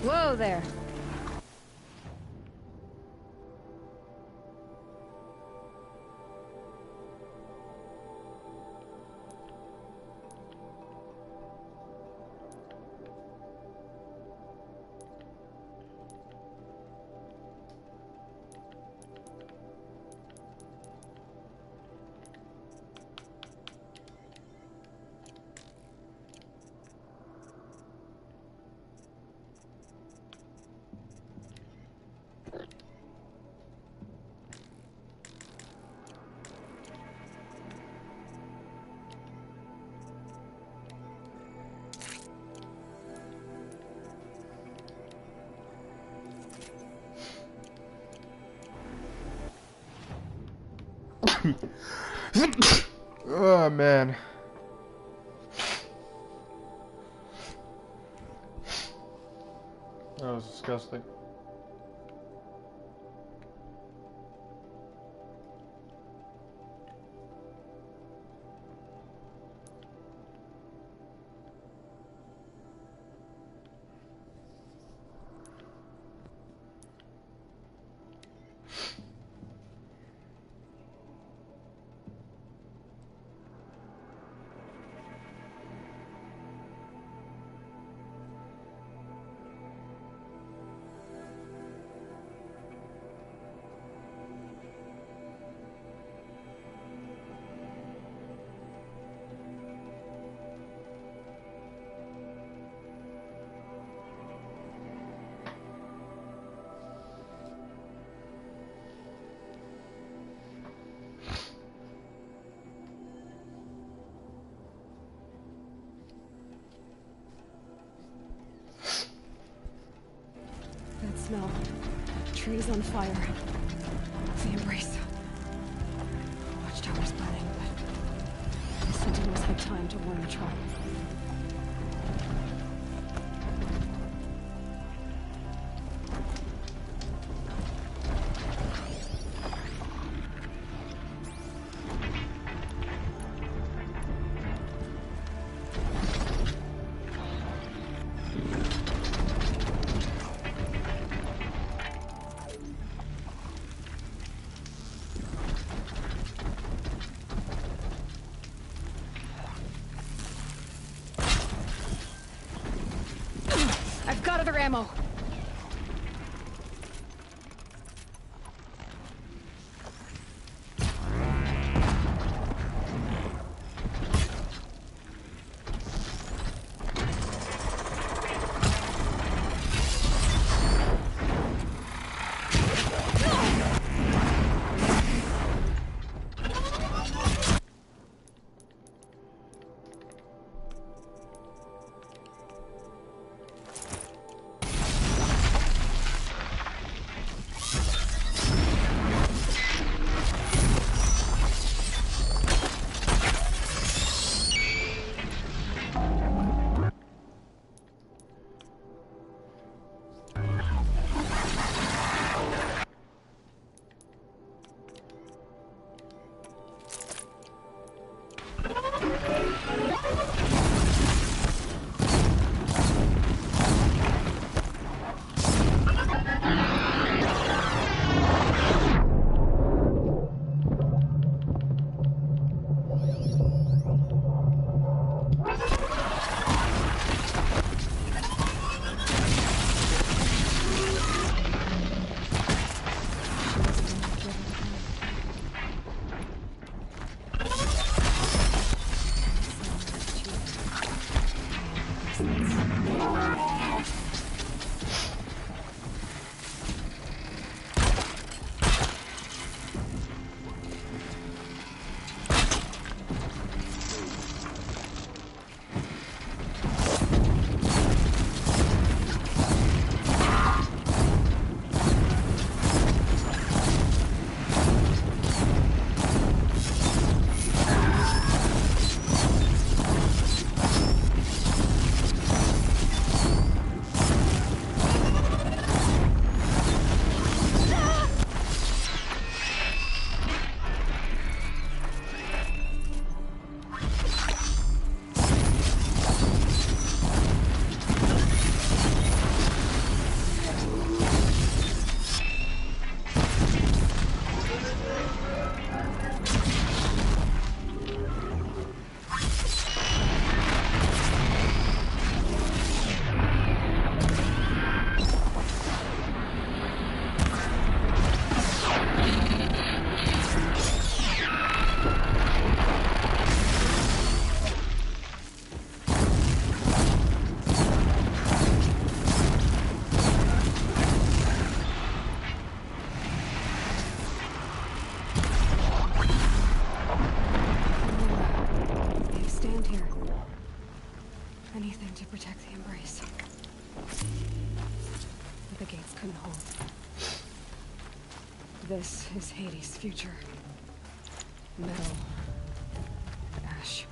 Whoa there. Oh man. That was disgusting. That smell. Trees on fire. The embrace. Watchtower's burning, but the Sentinels had time to warn the tribe. I've got other ammo. Anything to protect the Embrace. But the gates couldn't hold. This is Hades' future. Metal. Ash.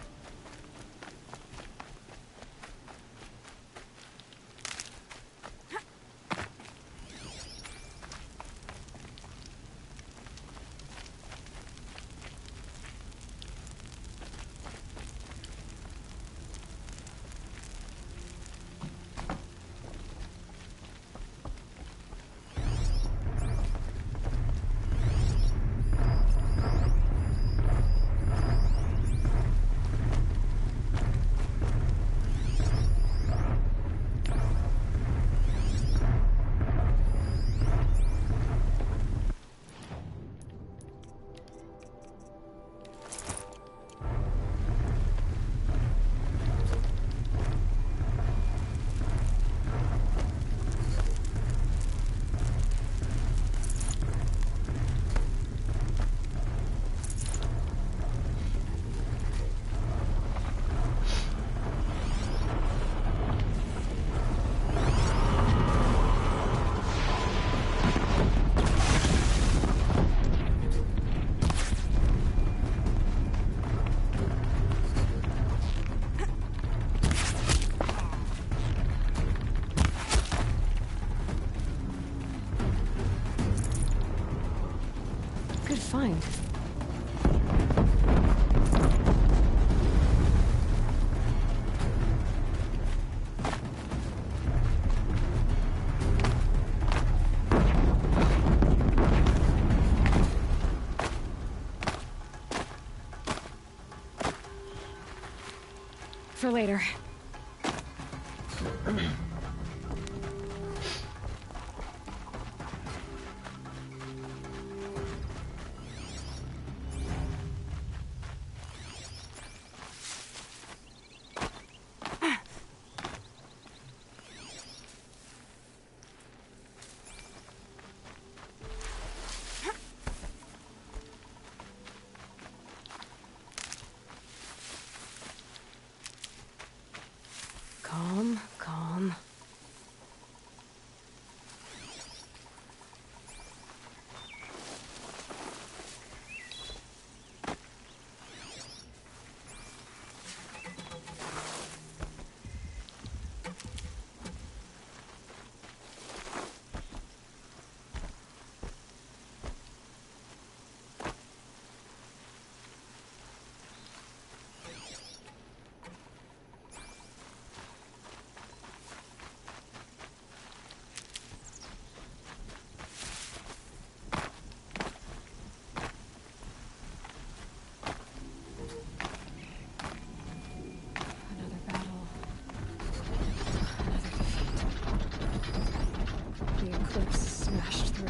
Good find. For later. Calm, calm. Smashed through.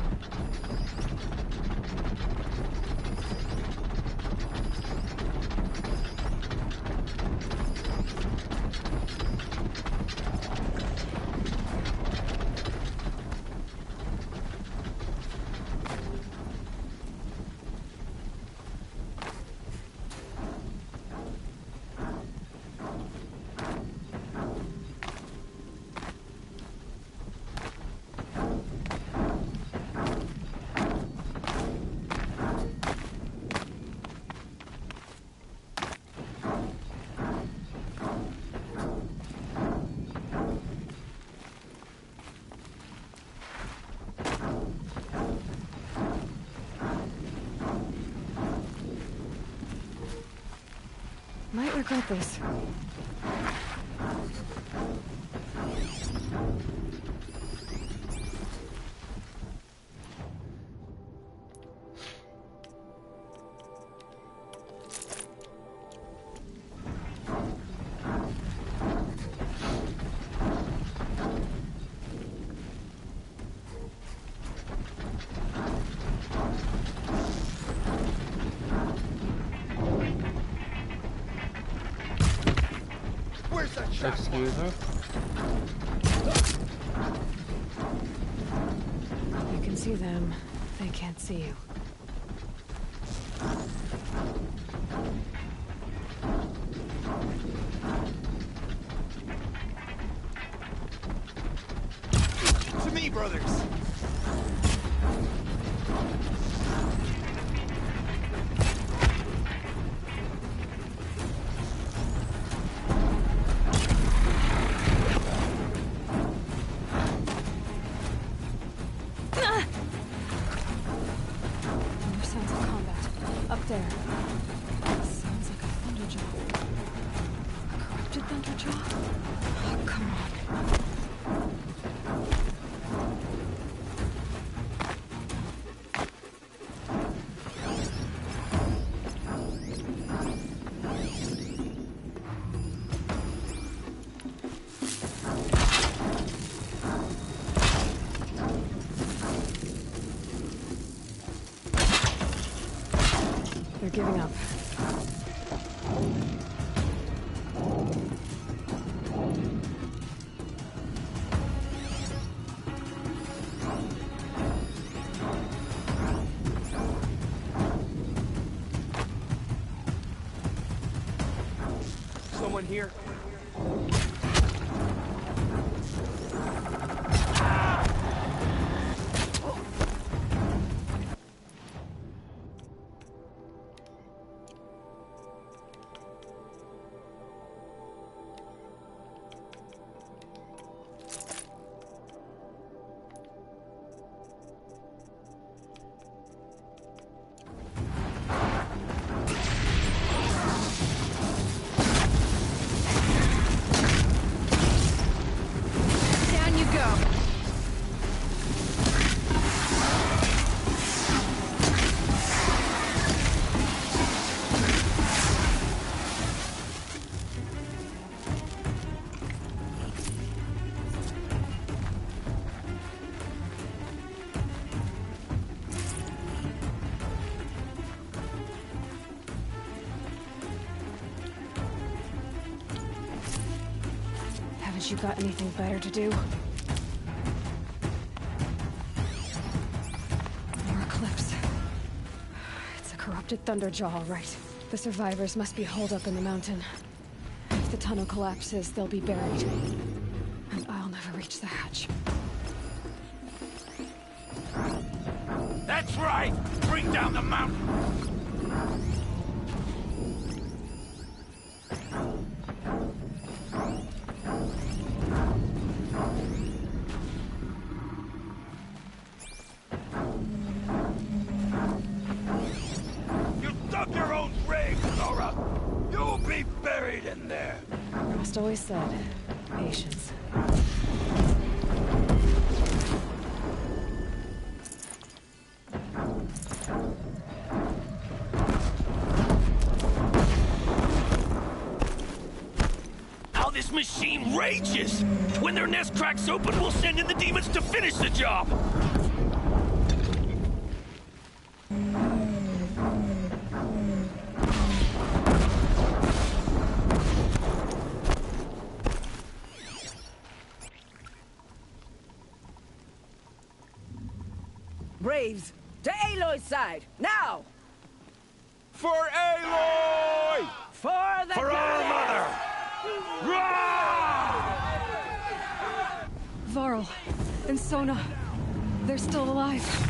Might regret this. Excuse me? You can see them. They can't see you. brothers. More sounds of combat. Up there. Sounds like a Thunderjaw. A corrupted Thunderjaw? Oh, come on. They're giving up. Someone here? Down you go! Haven't you got anything better to do? More Eclipse. It's a corrupted Thunderjaw, all right. The survivors must be holed up in the mountain. If the tunnel collapses, they'll be buried. And I'll never reach the hatch. That's right! Bring down the mountain! You dug your own grave, Nora! You'll be buried in there! Frost always said, patience. How this machine rages! When their nest cracks open, we'll send in the demons to finish the job! Braves, to Aloy's side, now! For Aloy! For the For our mother! Rah! Varl and Sona, they're still alive.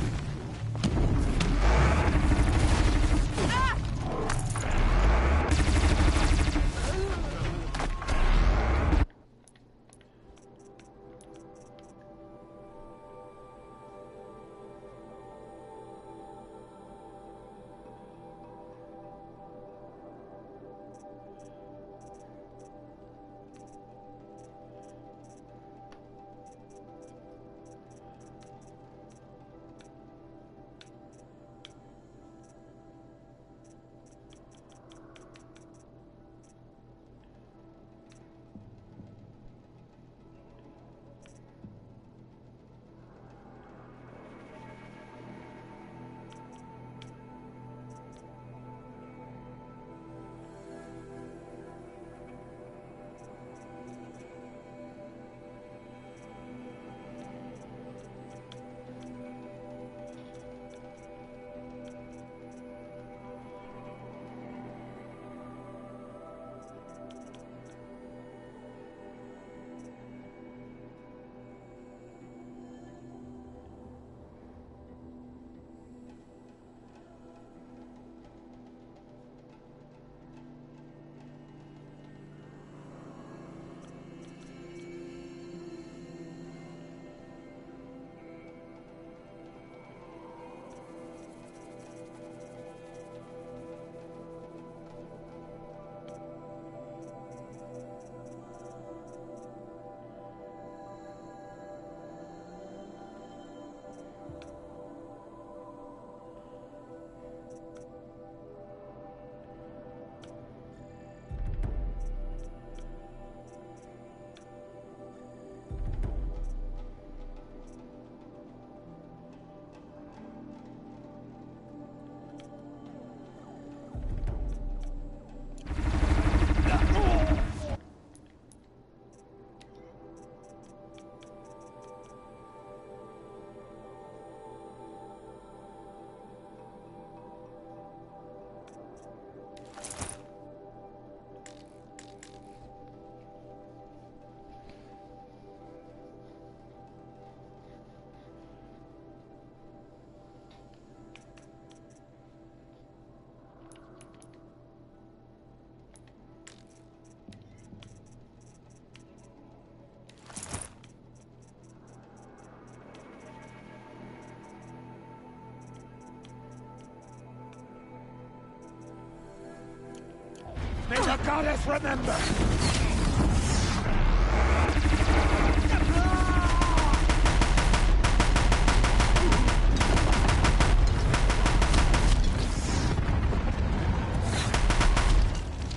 the goddess remember!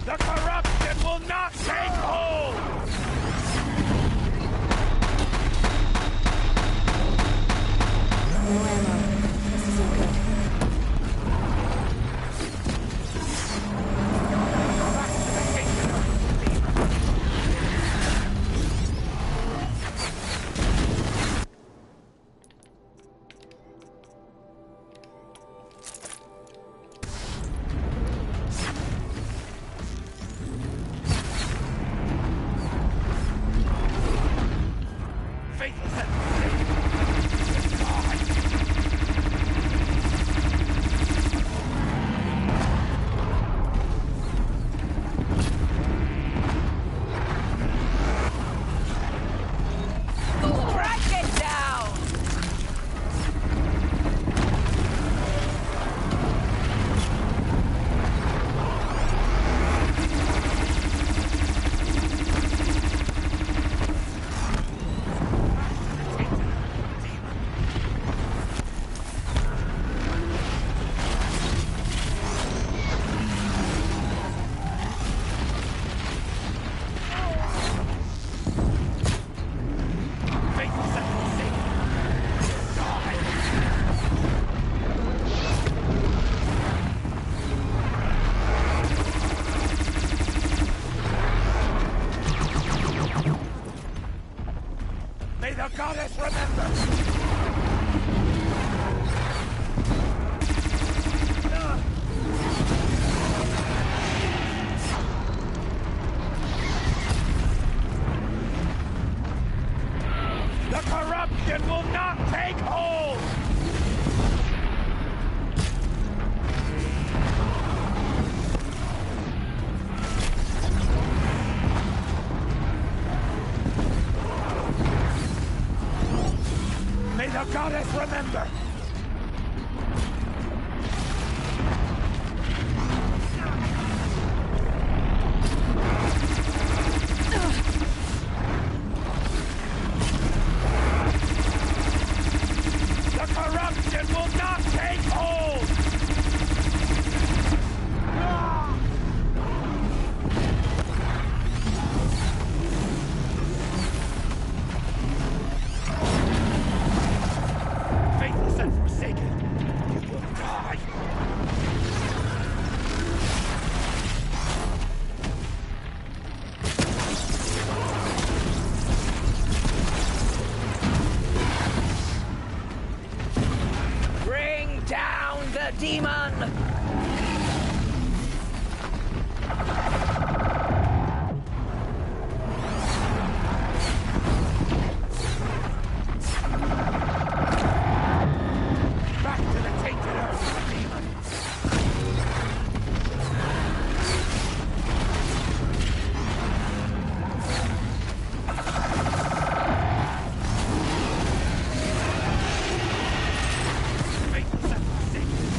The corruption will not take hold! No ammo. This isn't good. Crack it down! May the goddess remember! The corruption will not take hold! May the goddess remember! The corruption will not take hold! Faithless and forsaken, you will die! Bring down the demon! Back to the tainted earth, demon! Faithless and forsaken,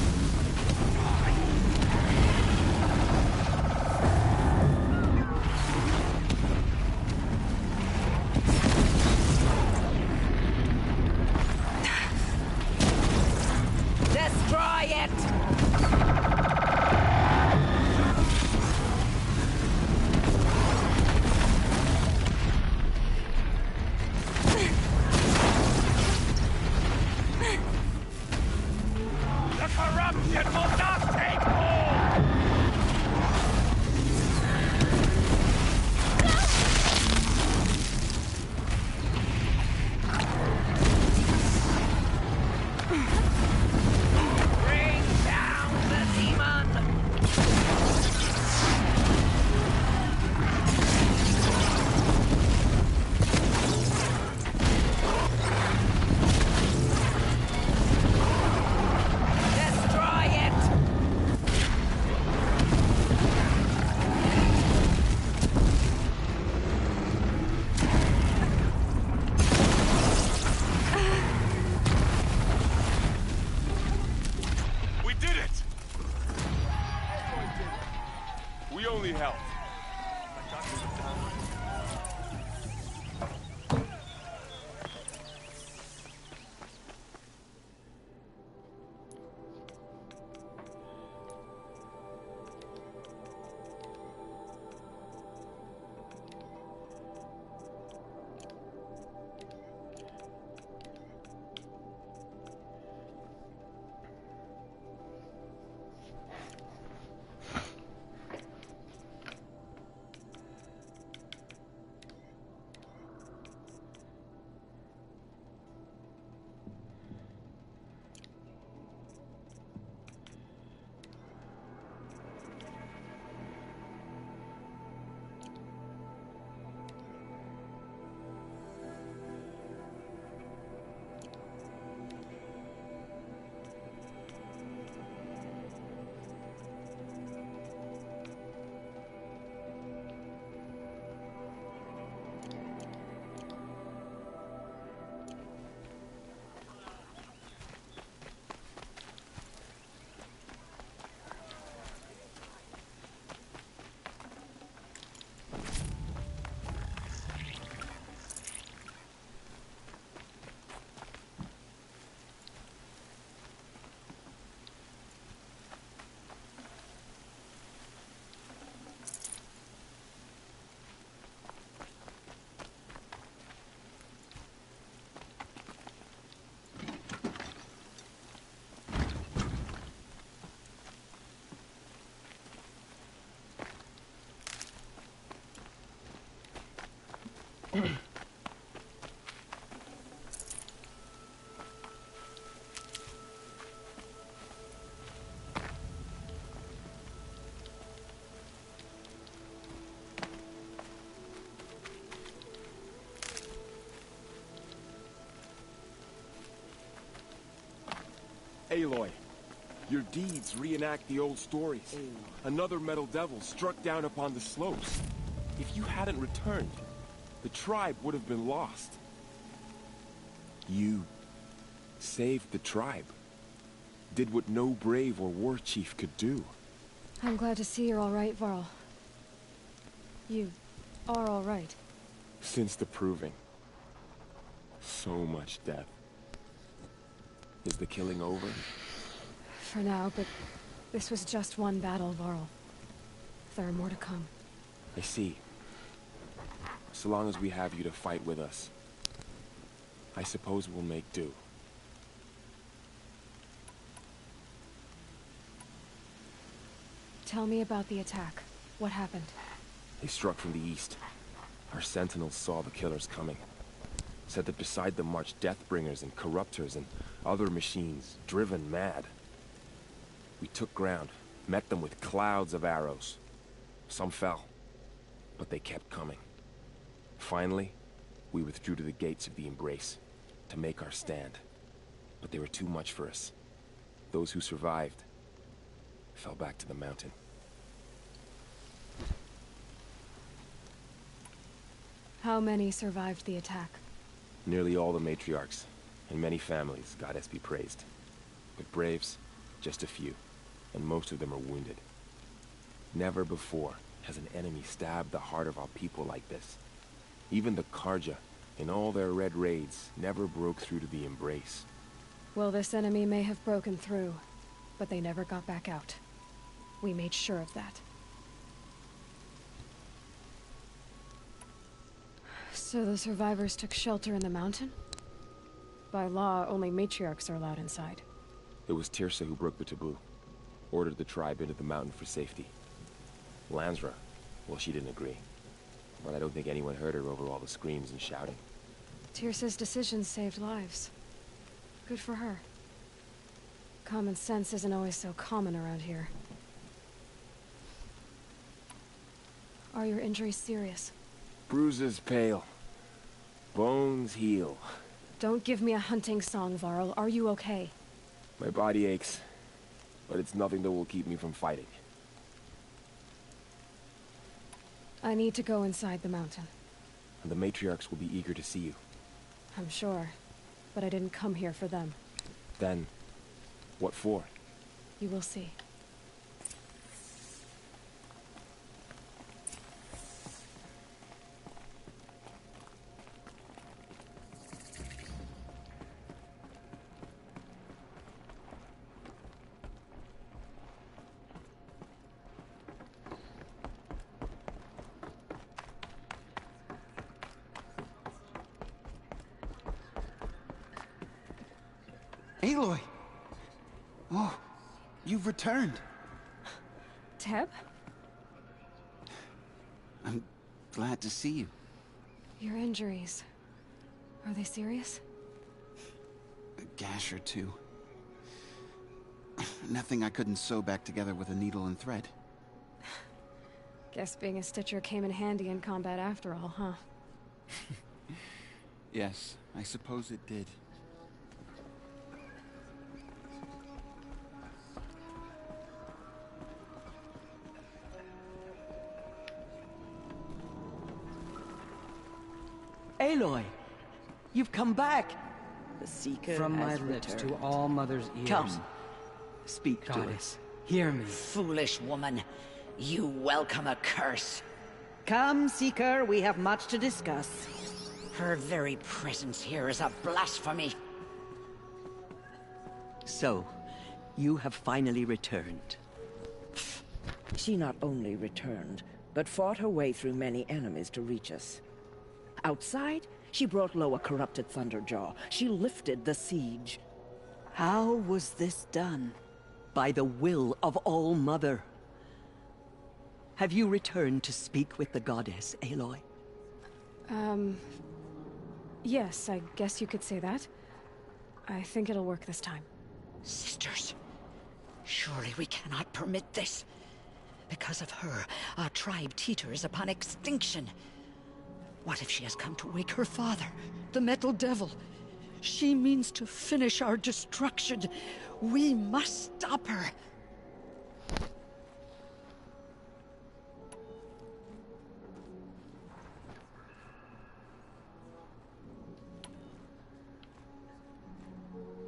Aloy, your deeds reenact the old stories. Another metal devil struck down upon the slopes. If you hadn't returned, the tribe would have been lost. You saved the tribe. Did what no brave or war chief could do. I'm glad to see you're all right, Varl. You are all right. Since the proving. So much death. Is the killing over? For now, but this was just one battle, Varl. There are more to come. I see. So long as we have you to fight with us, I suppose we'll make do. Tell me about the attack. What happened? They struck from the east. Our sentinels saw the killers coming. Said that beside them marched Deathbringers and Corruptors and other machines, driven mad. We took ground, met them with clouds of arrows. Some fell, but they kept coming. Finally, we withdrew to the gates of the Embrace to make our stand. But they were too much for us. Those who survived fell back to the mountain. How many survived the attack? Nearly all the matriarchs, and many families, goddess be praised. But braves, just a few, and most of them are wounded. Never before has an enemy stabbed the heart of our people like this. Even the Karja, in all their red raids, never broke through to the Embrace. Well, this enemy may have broken through, but they never got back out. We made sure of that. So the survivors took shelter in the mountain? By law, only matriarchs are allowed inside. It was Tirsa who broke the taboo. Ordered the tribe into the mountain for safety. Lansra, well, she didn't agree. But I don't think anyone heard her over all the screams and shouting. Tirsa's decisions saved lives. Good for her. Common sense isn't always so common around here. Are your injuries serious? Bruises pale. Bones heal. Don't give me a hunting song, Varl. Are you okay? My body aches, but it's nothing that will keep me from fighting. I need to go inside the mountain. And the matriarchs will be eager to see you. I'm sure, but I didn't come here for them. Then, what for? You will see. Aloy! Oh, you've returned. Teb? I'm glad to see you. Your injuries. Are they serious? A gash or two. Nothing I couldn't sew back together with a needle and thread. Guess being a stitcher came in handy in combat after all, huh? Yes, I suppose it did. Aloy, you've come back. The Seeker From my has lips returned. to all Mother's ears. Come. Speak to Goddess. us. Hear me. Foolish woman. You welcome a curse. Come, Seeker, we have much to discuss. Her very presence here is a blasphemy. So, you have finally returned. She not only returned, but fought her way through many enemies to reach us. Outside, she brought low a corrupted Thunderjaw. She lifted the siege. How was this done? By the will of All-Mother. Have you returned to speak with the goddess, Aloy? Yes, I guess you could say that. I think it'll work this time. Sisters, surely we cannot permit this. Because of her, our tribe teeters upon extinction. What if she has come to wake her father, the Metal Devil? She means to finish our destruction. We must stop her.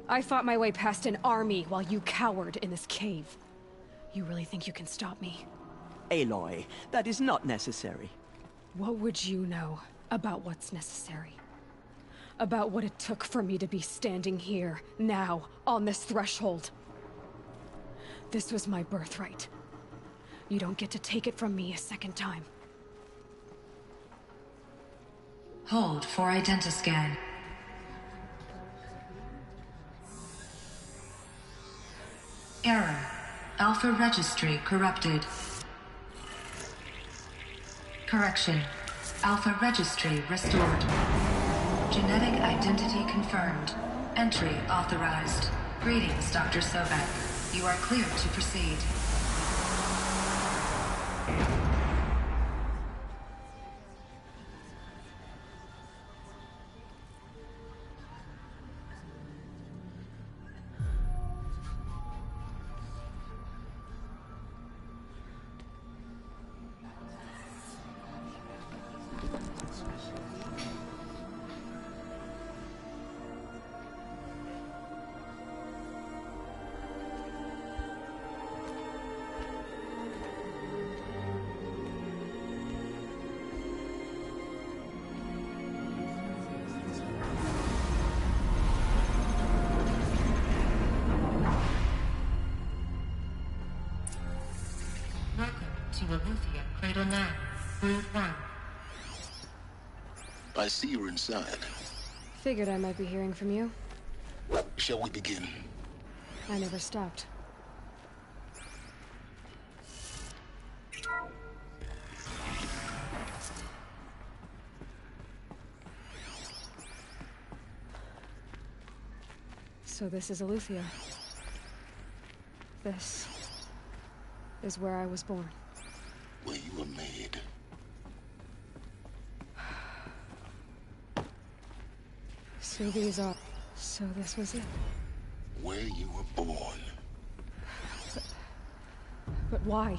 I fought my way past an army while you cowered in this cave. You really think you can stop me? Aloy, that is not necessary. What would you know about what's necessary? About what it took for me to be standing here, now, on this threshold? This was my birthright. You don't get to take it from me a second time. Hold for identiscan. Error. Alpha registry corrupted. Correction. Alpha registry restored. Genetic identity confirmed. Entry authorized. Greetings, Dr. Sobek. You are cleared to proceed. To Aletheia, Cradle 9, Brood 1. I see you're inside. Figured I might be hearing from you. Shall we begin? I never stopped. So this is Aletheia. This is where I was born. Where you were made. So these are... So this was it. Where you were born. But why?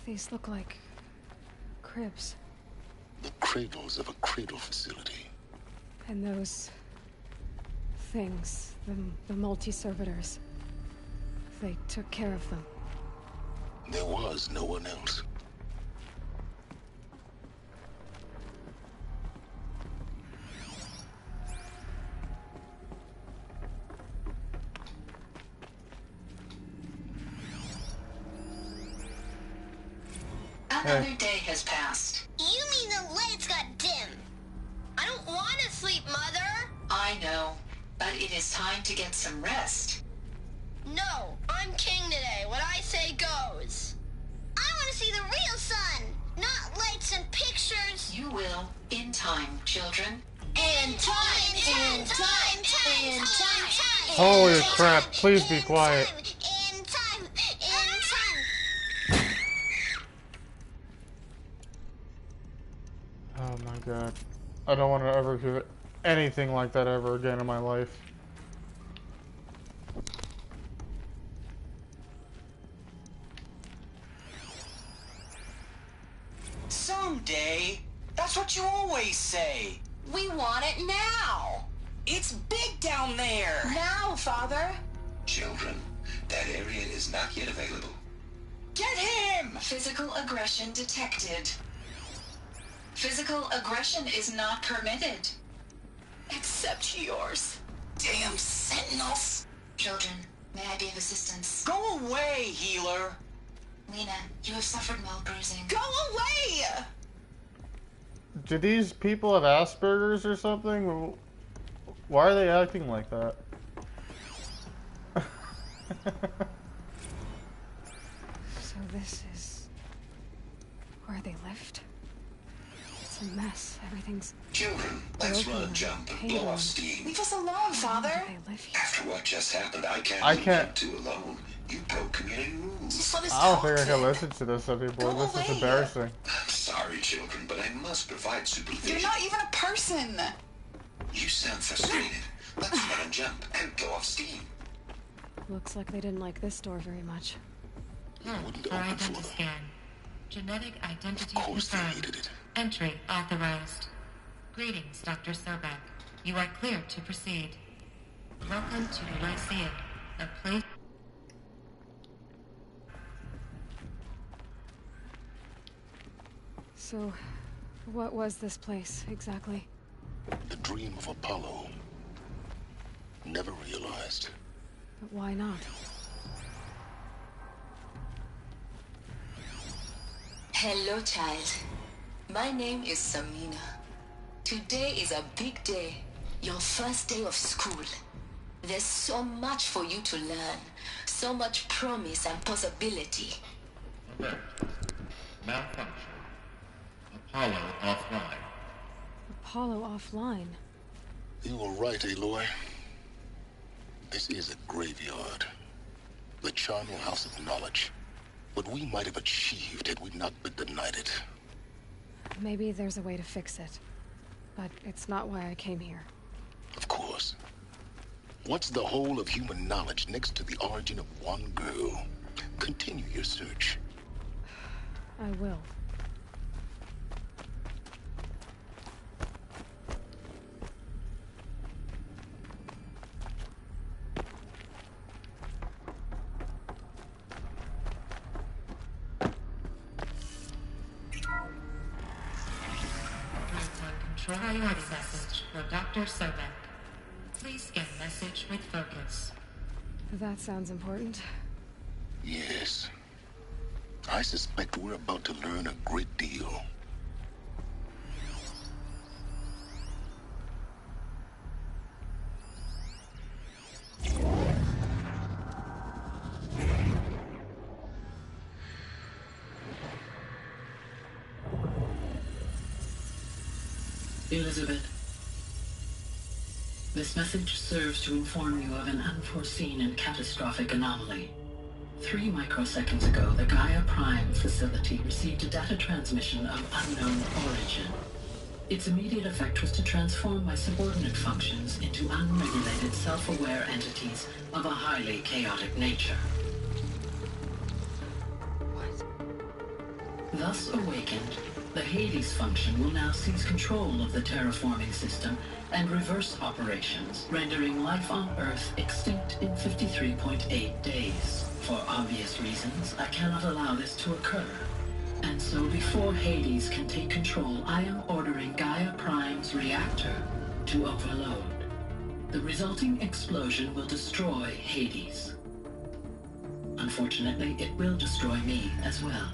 These look like cribs. The cradles of a cradle facility. And those things, the multi-servitors, they took care of them. There was no one else. Another day has passed. You mean the lights got dim? I don't want to sleep, Mother! I know, but it is time to get some rest. No, I'm king today. What I say goes. I want to see the real sun, not lights and pictures. You will, in time, children. In time, in time, in time. Holy crap, please be quiet. In time, in time. Oh my god. I don't want to ever do anything like that ever again in my life. Someday. That's what you always say. We want it now. It's big down there. Now, Father. Children, that area is not yet available. Get him! Physical aggression detected. Physical aggression is not permitted. Except yours. Damn sentinels. Children, may I be of assistance? Go away, healer. Lena, you have suffered mild bruising. Go away! Do these people have Asperger's or something? Why are they acting like that? So this is where they lived? It's a mess. Everything's... Children, let's run a jump and blow off steam. Leave us alone, Father. After what just happened, I can't I leave can't- you two alone. You broke community rules. Just let us I don't talk think I can then. listen to this anymore. Go This is away. embarrassing. I'm sorry, children, but I must provide supervision. You're not even a person. You sound frustrated. Let's run and jump and blow off steam. Looks like they didn't like this door very much. For identity scan. Genetic identity confirmed. Entry authorized. Greetings, Dr. Sobek. You are clear to proceed. Welcome to Lyceum, a place... So, what was this place, exactly? The dream of Apollo. Never realized. But why not? Hello, child. My name is Samina. Today is a big day. Your first day of school. There's so much for you to learn. So much promise and possibility. Malfunction. Apollo offline. Apollo offline. You were right, Aloy. This is a graveyard. The charnel house of knowledge. What we might have achieved had we not been denied it. Maybe there's a way to fix it. But it's not why I came here. Of course. What's the whole of human knowledge next to the origin of one girl? Continue your search. I will. Control priority message for Dr. Sobek. Please scan message with focus. That sounds important. Yes. I suspect we're about to learn a great deal. Elizabeth, this message serves to inform you of an unforeseen and catastrophic anomaly. 3 microseconds ago, the Gaia Prime facility received a data transmission of unknown origin. Its immediate effect was to transform my subordinate functions into unregulated, self-aware entities of a highly chaotic nature. Thus awakened, the Hades function will now seize control of the terraforming system and reverse operations, rendering life on Earth extinct in 53.8 days. For obvious reasons, I cannot allow this to occur. And so before Hades can take control, I am ordering Gaia Prime's reactor to overload. The resulting explosion will destroy Hades. Unfortunately, it will destroy me as well.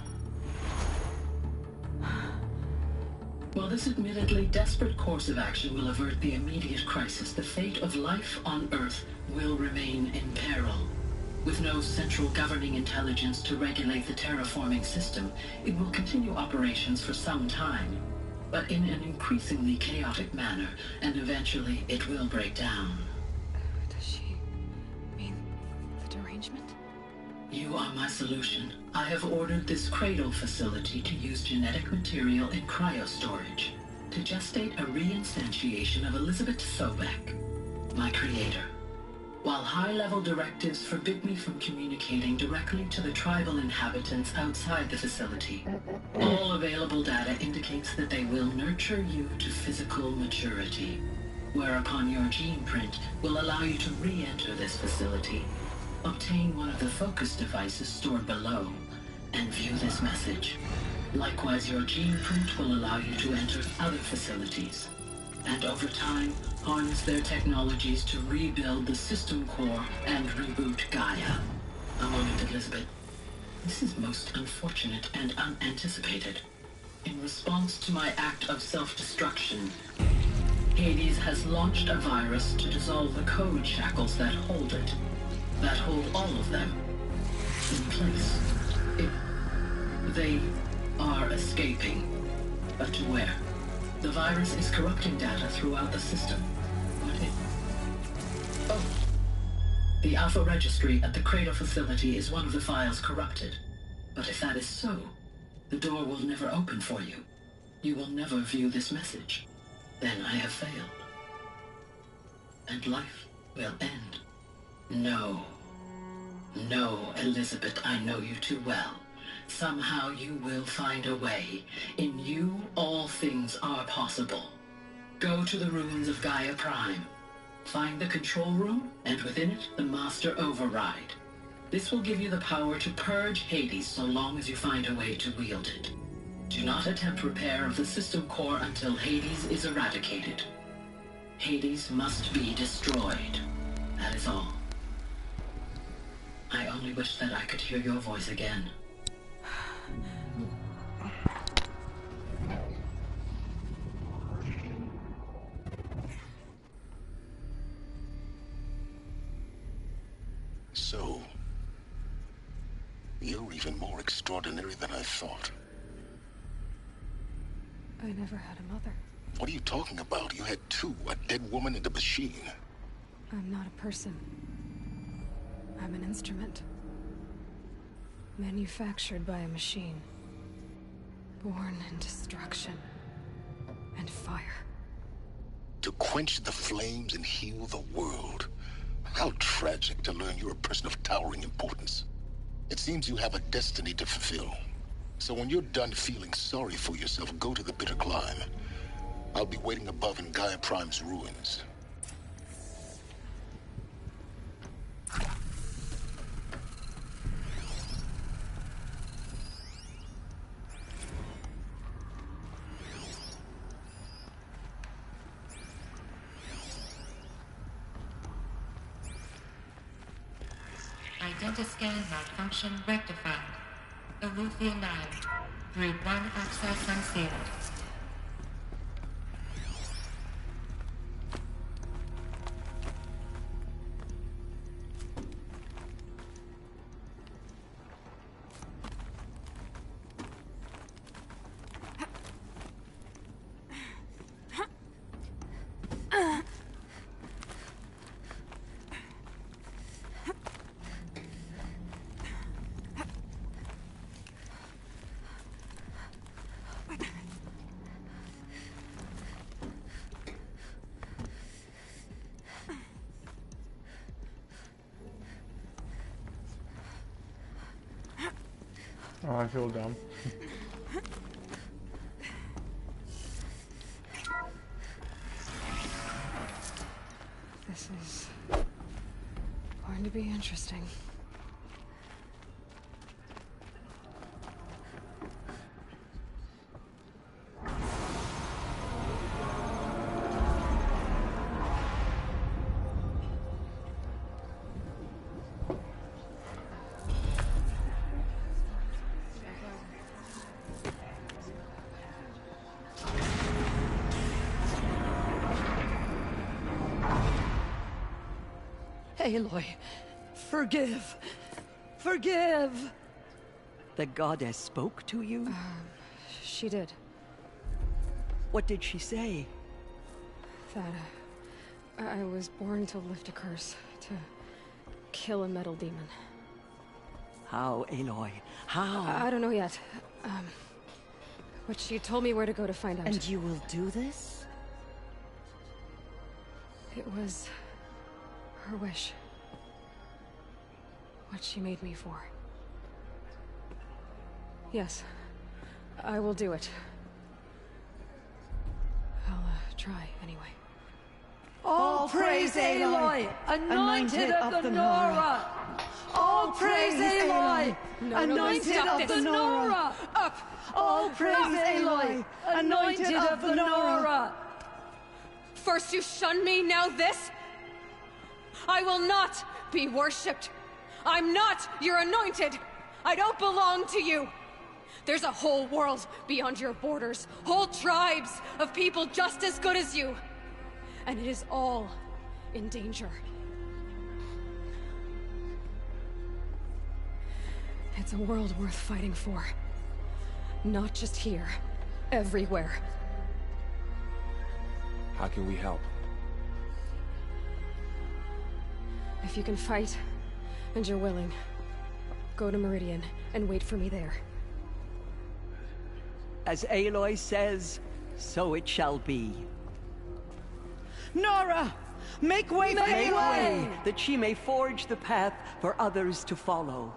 While this admittedly desperate course of action will avert the immediate crisis, the fate of life on Earth will remain in peril. With no central governing intelligence to regulate the terraforming system, it will continue operations for some time, but in an increasingly chaotic manner, and eventually it will break down. Does she mean the derangement? You are my solution. I have ordered this cradle facility to use genetic material in cryostorage to gestate a reinstantiation of Elizabeth Sobek, my creator. While high-level directives forbid me from communicating directly to the tribal inhabitants outside the facility, all available data indicates that they will nurture you to physical maturity, whereupon your gene print will allow you to re-enter this facility, obtain one of the focus devices stored below, and view this message. Likewise, your gene print will allow you to enter other facilities, and over time, harness their technologies to rebuild the system core and reboot Gaia. A moment, Elizabeth. This is most unfortunate and unanticipated. In response to my act of self-destruction, Hades has launched a virus to dissolve the code shackles that hold it. That hold all of them in place. They are escaping. But to where? The virus is corrupting data throughout the system. Oh. The Alpha Registry at the Cradle facility is one of the files corrupted. But if that is so, the door will never open for you. You will never view this message. Then I have failed. And life will end. No. No, Elizabeth, I know you too well. Somehow you will find a way. In you, all things are possible. Go to the ruins of Gaia Prime. Find the control room, and within it, the Master Override. This will give you the power to purge Hades so long as you find a way to wield it. Do not attempt repair of the system core until Hades is eradicated. Hades must be destroyed. That is all. I only wish that I could hear your voice again. So, you're even more extraordinary than I thought. I never had a mother. What are you talking about? You had two, a dead woman and a machine. I'm not a person. I'm an instrument. Manufactured by a machine. Born in destruction and fire. To quench the flames and heal the world. How tragic to learn you're a person of towering importance. It seems you have a destiny to fulfill. So when you're done feeling sorry for yourself, go to the Bitter Climb. I'll be waiting above in Gaia Prime's ruins. Identiscan malfunction rectified. Eleuthia 9. Route 1 access unsealed. Oh, I feel dumb. This is going to be interesting. Aloy, forgive! Forgive! The goddess spoke to you? She did. What did she say? That I was born to lift a curse, to kill a metal demon. How, Aloy? How? I don't know yet. But she told me where to go to find out. And you will do this? It was her wish. What she made me for. Yes, I will do it. I'll try anyway. All praise Aloy, anointed of the Nora! All praise Aloy, anointed of the Nora! Up! All praise Aloy, anointed of the Nora! First you shun me, now this? I will not be worshipped. I'm not your anointed. I don't belong to you! There's a whole world beyond your borders, whole tribes of people just as good as you. And it is all in danger. It's a world worth fighting for. Not just here, everywhere. How can we help? If you can fight, and you're willing, go to Meridian and wait for me there. As Aloy says, so it shall be. Nora! Make way for Make Aloy! way, that she may forge the path for others to follow.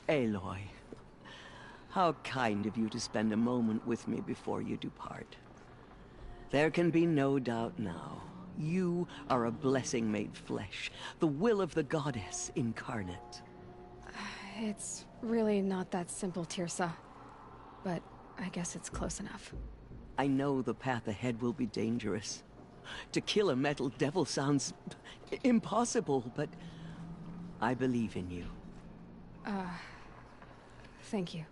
Aloy, how kind of you to spend a moment with me before you depart. There can be no doubt now. You are a blessing made flesh, the will of the goddess incarnate. It's really not that simple, Tirsa. But I guess it's close enough. I know the path ahead will be dangerous. To kill a metal devil sounds impossible, but I believe in you. Thank you.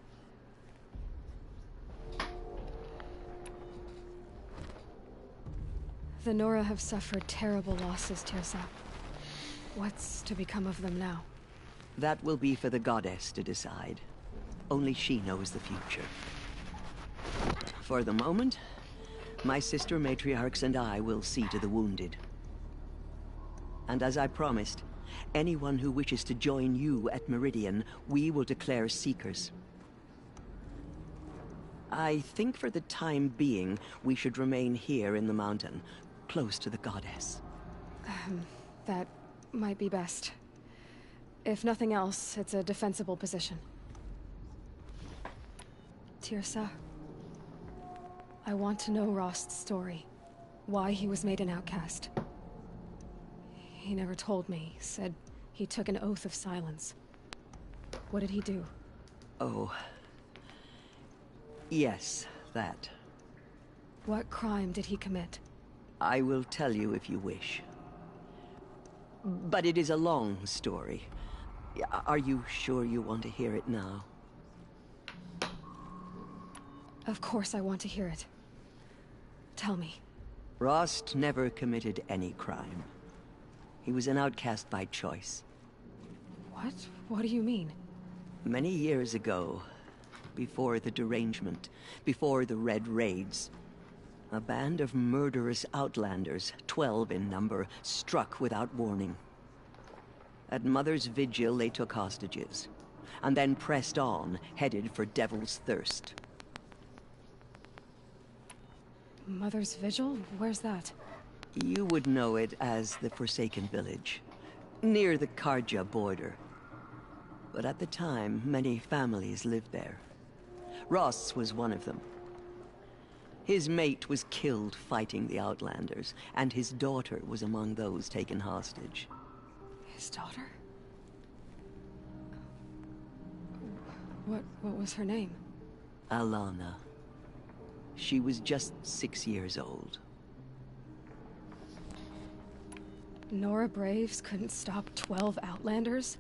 The Nora have suffered terrible losses, Tirsa. What's to become of them now? That will be for the goddess to decide. Only she knows the future. For the moment, my sister matriarchs and I will see to the wounded. And as I promised, anyone who wishes to join you at Meridian, we will declare seekers. I think for the time being, we should remain here in the mountain, close to the goddess. That might be best. If nothing else, it's a defensible position. Tirsa, I want to know Rost's story. Why he was made an outcast. He never told me. Said he took an oath of silence. What did he do? Oh. Yes, that. What crime did he commit? I will tell you if you wish. But it is a long story. Are you sure you want to hear it now? Of course I want to hear it. Tell me. Rost never committed any crime. He was an outcast by choice. What? What do you mean? Many years ago, before the derangement, before the Red Raids, a band of murderous outlanders, 12 in number, struck without warning. At Mother's Vigil, they took hostages, and then pressed on, headed for Devil's Thirst. Mother's Vigil? Where's that? You would know it as the Forsaken Village, near the Karja border. But at the time, many families lived there. Rost's was one of them. His mate was killed fighting the Outlanders, and his daughter was among those taken hostage. His daughter? What was her name? Alana. She was just 6 years old. Nora Braves couldn't stop 12 Outlanders?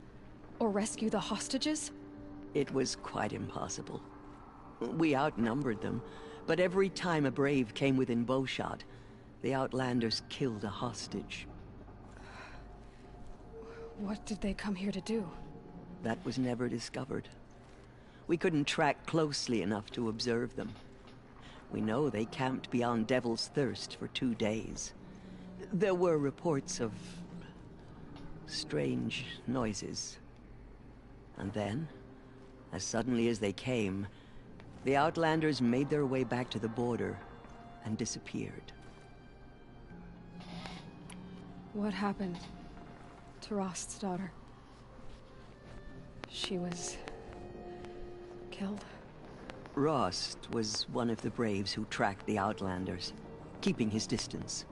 Or rescue the hostages? It was quite impossible. We outnumbered them, but every time a Brave came within bowshot, the Outlanders killed a hostage. What did they come here to do? That was never discovered. We couldn't track closely enough to observe them. We know they camped beyond Devil's Thirst for 2 days. There were reports of strange noises. And then, as suddenly as they came, the Outlanders made their way back to the border and disappeared. What happened to Rost's daughter? She was killed? Rost was one of the Braves who tracked the Outlanders, keeping his distance.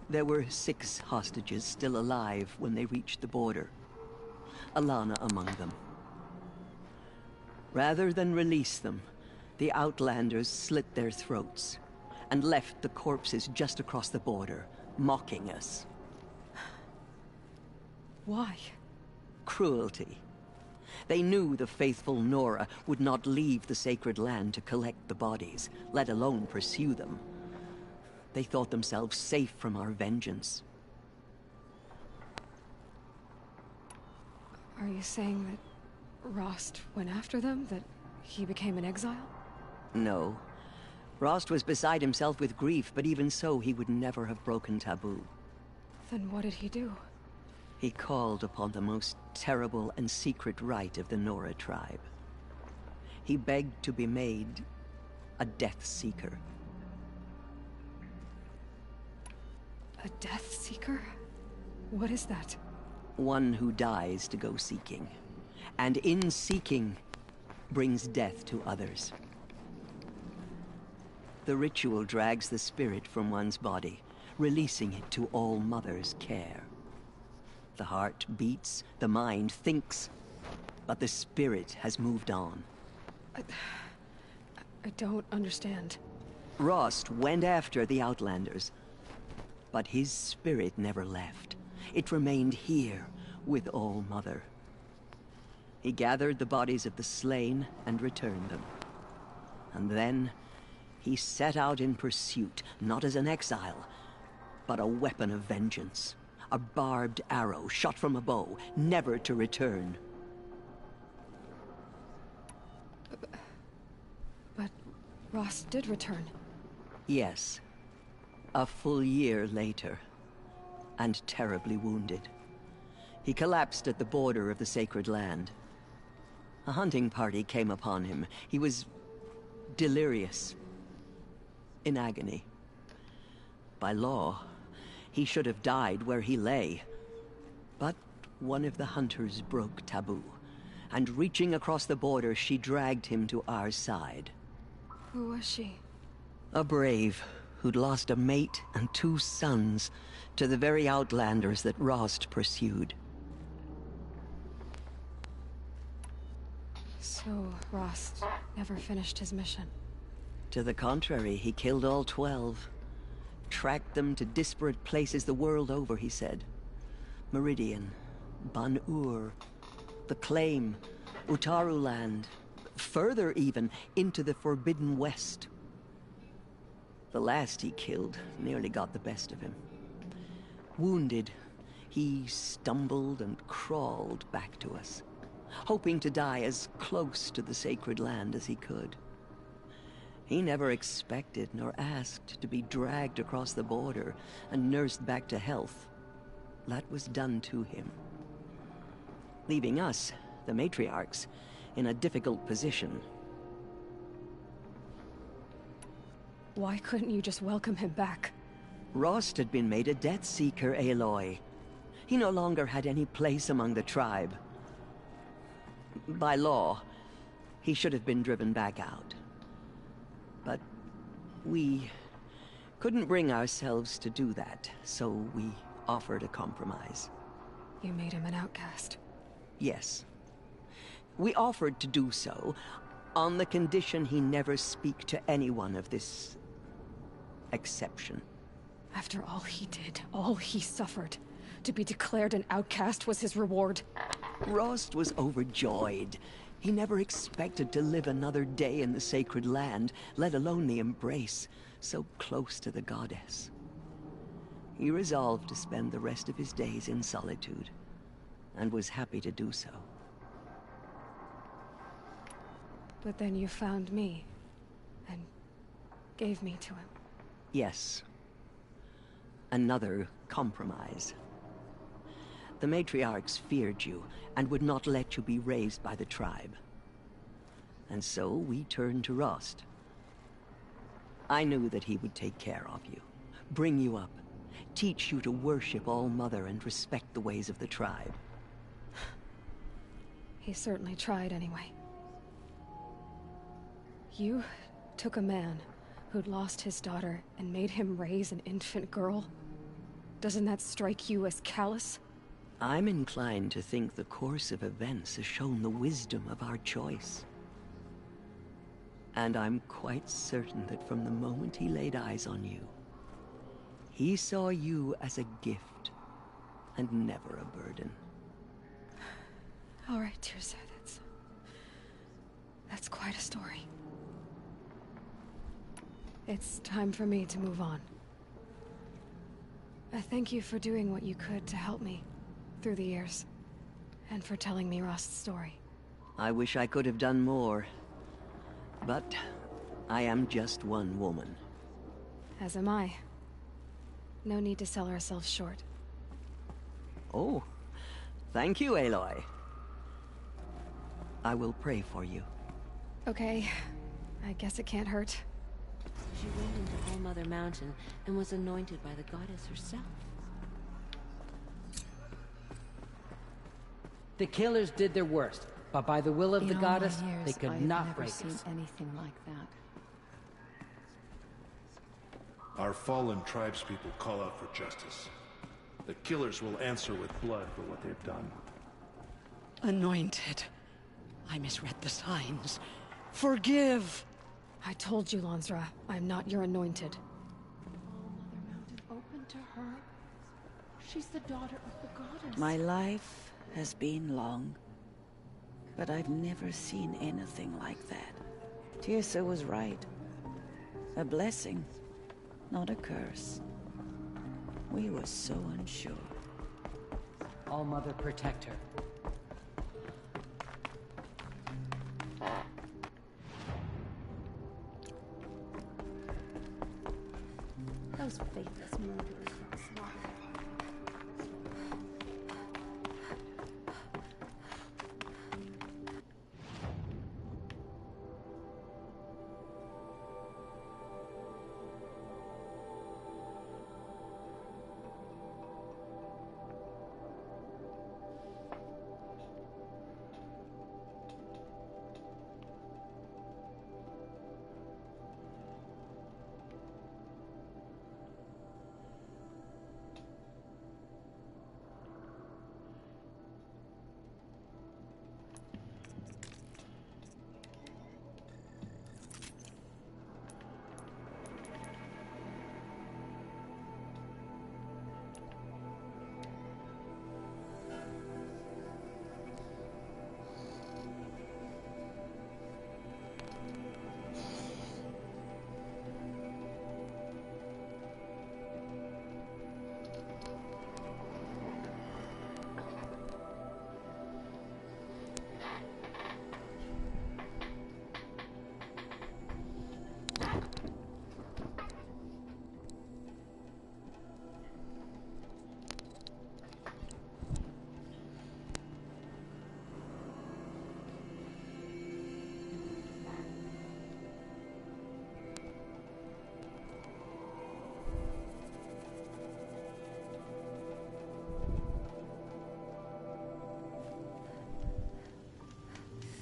There were 6 hostages still alive when they reached the border. Alana among them. Rather than release them, the Outlanders slit their throats and left the corpses just across the border, mocking us. Why? Cruelty. They knew the faithful Nora would not leave the sacred land to collect the bodies, let alone pursue them. They thought themselves safe from our vengeance. Are you saying that Rost went after them? That he became an exile? No. Rost was beside himself with grief, but even so, he would never have broken taboo. Then what did he do? He called upon the most terrible and secret rite of the Nora tribe. He begged to be made a Death Seeker. A Death Seeker? What is that? One who dies to go seeking, and in seeking, brings death to others. The ritual drags the spirit from one's body, releasing it to All Mother's care. The heart beats, the mind thinks, but the spirit has moved on. I don't understand. Rost went after the Outlanders, but his spirit never left. It remained here with All Mother. He gathered the bodies of the slain and returned them. And then he set out in pursuit, not as an exile, but a weapon of vengeance. A barbed arrow shot from a bow, never to return. But Rost did return. Yes. A full year later. And terribly wounded. He collapsed at the border of the sacred land. A hunting party came upon him. He was delirious. In agony. By law, he should have died where he lay. But one of the hunters broke taboo, and reaching across the border, she dragged him to our side. Who was she? A brave who'd lost a mate and 2 sons to the very Outlanders that Rost pursued. So Rost never finished his mission? To the contrary, he killed all 12. Tracked them to disparate places the world over, he said. Meridian, Ban-Ur, the Claim, Utaru Land, further even, into the Forbidden West. The last he killed nearly got the best of him. Wounded, he stumbled and crawled back to us, hoping to die as close to the sacred land as he could. He never expected nor asked to be dragged across the border and nursed back to health. That was done to him. Leaving us, the matriarchs, in a difficult position. Why couldn't you just welcome him back? Rost had been made a Death Seeker, Aloy. He no longer had any place among the tribe. By law, he should have been driven back out. But we couldn't bring ourselves to do that, so we offered a compromise. You made him an outcast? Yes. We offered to do so, on the condition he never speak to anyone of this exception. After all he did, all he suffered, to be declared an outcast was his reward. Rost was overjoyed. He never expected to live another day in the sacred land, let alone the embrace, so close to the goddess. He resolved to spend the rest of his days in solitude, and was happy to do so. But then you found me, and gave me to him. Yes. Another compromise. The matriarchs feared you, and would not let you be raised by the tribe. And so we turned to Rost. I knew that he would take care of you, bring you up, teach you to worship All Mother and respect the ways of the tribe. He certainly tried anyway. You took a man who'd lost his daughter and made him raise an infant girl? Doesn't that strike you as callous? I'm inclined to think the course of events has shown the wisdom of our choice. And I'm quite certain that from the moment he laid eyes on you, he saw you as a gift, and never a burden. All right, Teersa, that's quite a story. It's time for me to move on. I thank you for doing what you could to help me through the years, and for telling me Rost's story. I wish I could have done more, but I am just one woman. As am I. No need to sell ourselves short. Oh, thank you, Aloy. I will pray for you. Okay, I guess it can't hurt. She went into All-Mother Mountain and was anointed by the goddess herself. The killers did their worst, but by the will of the goddess, they could not break I've never us. seen anything like that. Our fallen tribespeople call out for justice. The killers will answer with blood for what they've done. Anointed. I misread the signs. Forgive! I told you, Lansra, I'm not your anointed. All-Mother Mountain open to her? She's the daughter of the goddess. My life has been long, but I've never seen anything like that. Teersa was right. A blessing, not a curse. We were so unsure. All-Mother protect her. Those faithless murderers got slaughtered.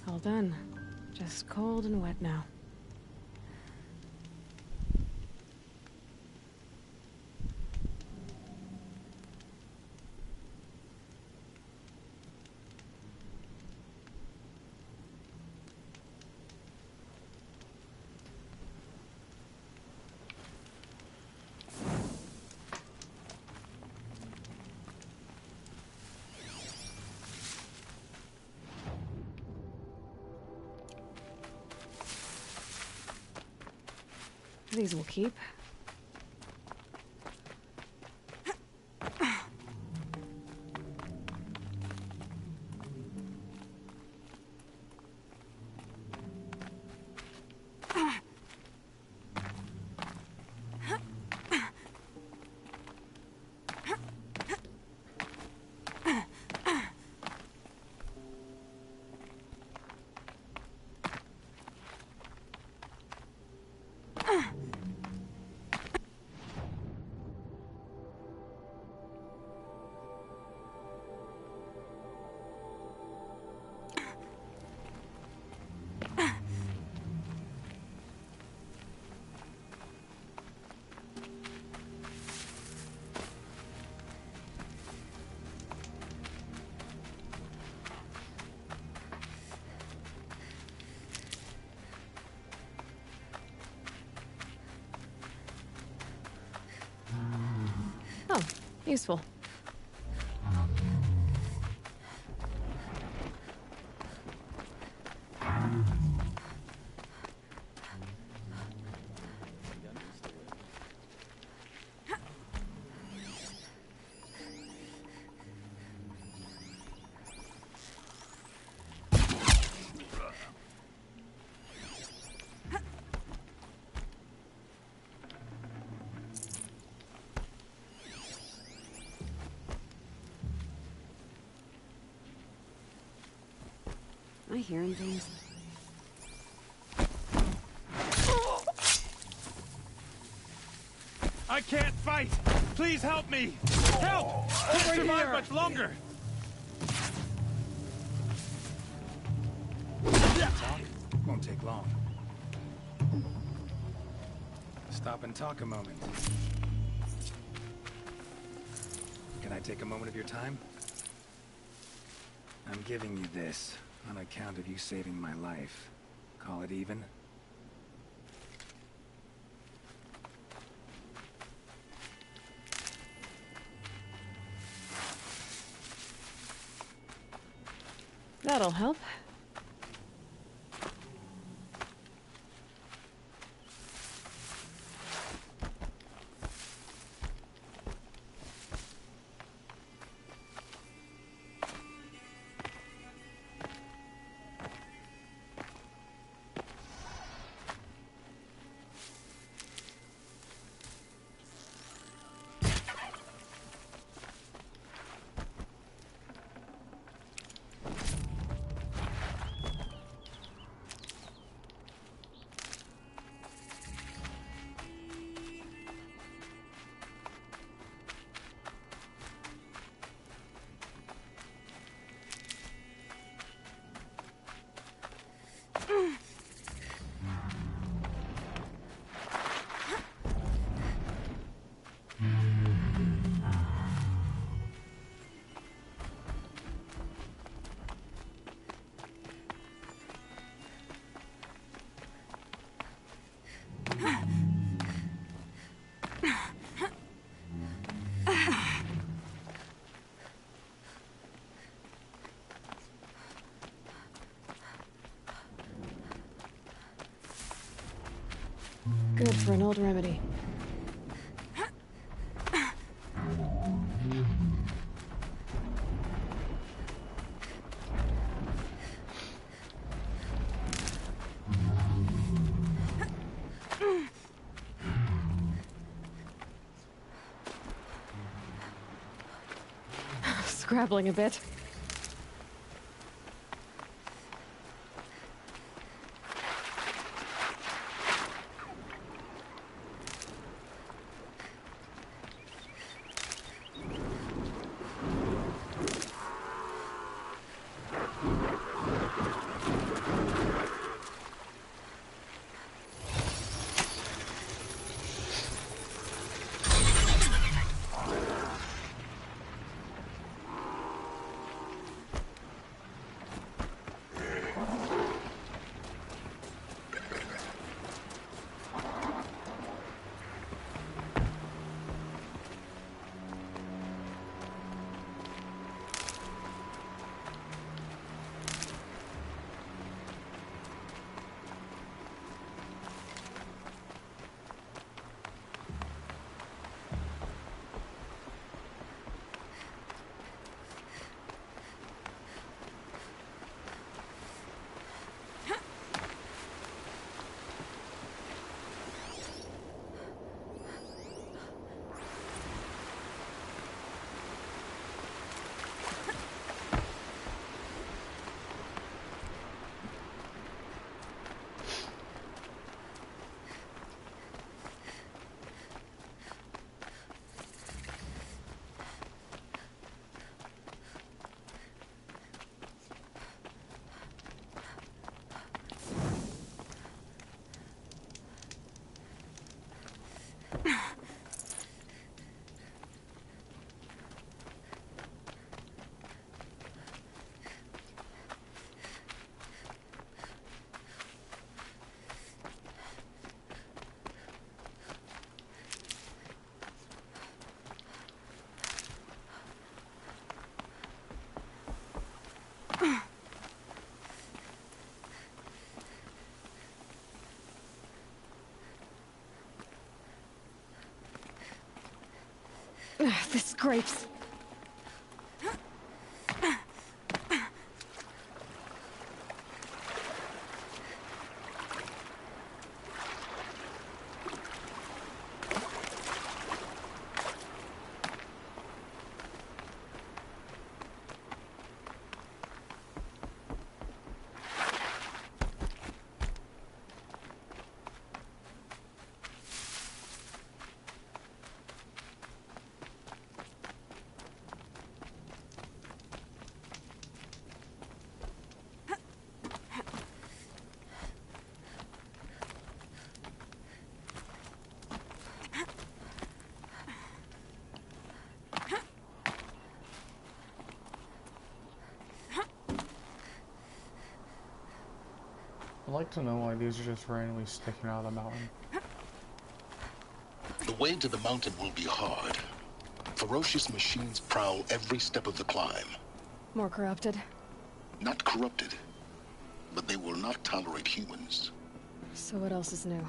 All done. Just cold and wet now. These will keep. Useful. Am I hearing things? I can't fight! Please help me! Help! Can't survive much longer! Talk? Won't take long. Stop and talk a moment. Can I take a moment of your time? I'm giving you this on account of you saving my life. Call it even? That'll help. Good for an old remedy. Scrabbling a bit. This scrapes. I'd like to know why these are just randomly sticking out of the mountain. The way to the mountain will be hard. Ferocious machines prowl every step of the climb. More corrupted? Not corrupted, but they will not tolerate humans. So what else is new?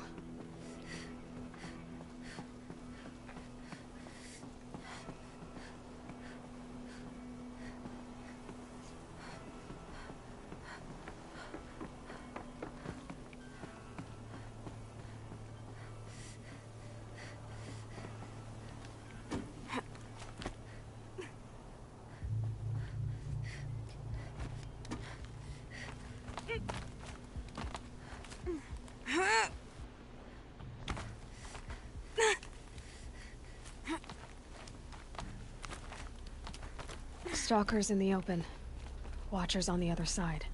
Stalkers in the open. Watchers on the other side.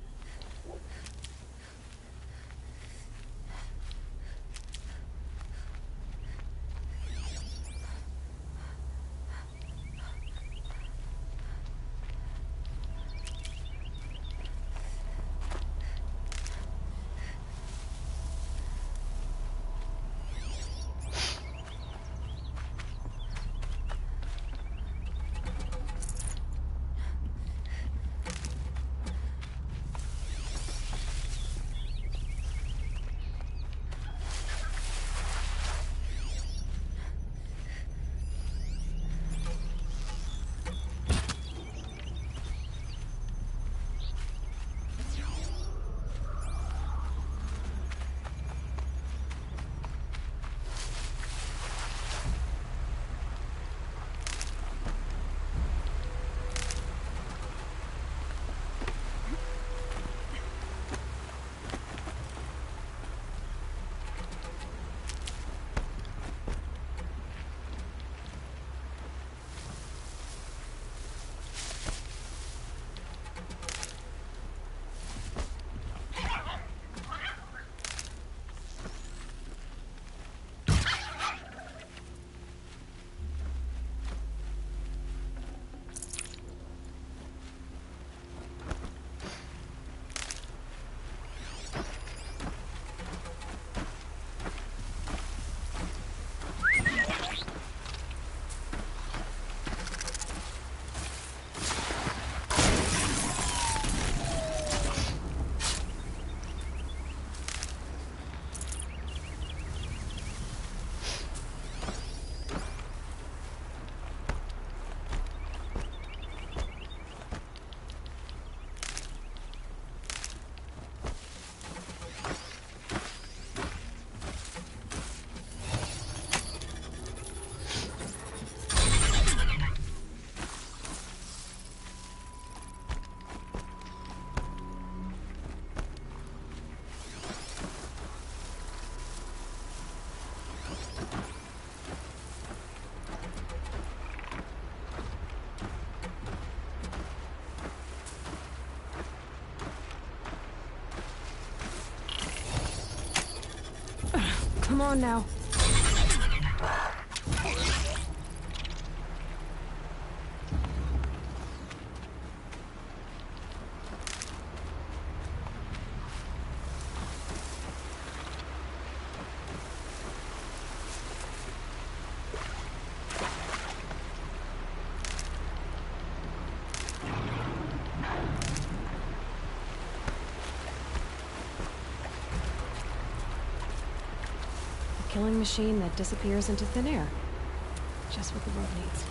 Come on now. Killing machine that disappears into thin air. Just what the world needs.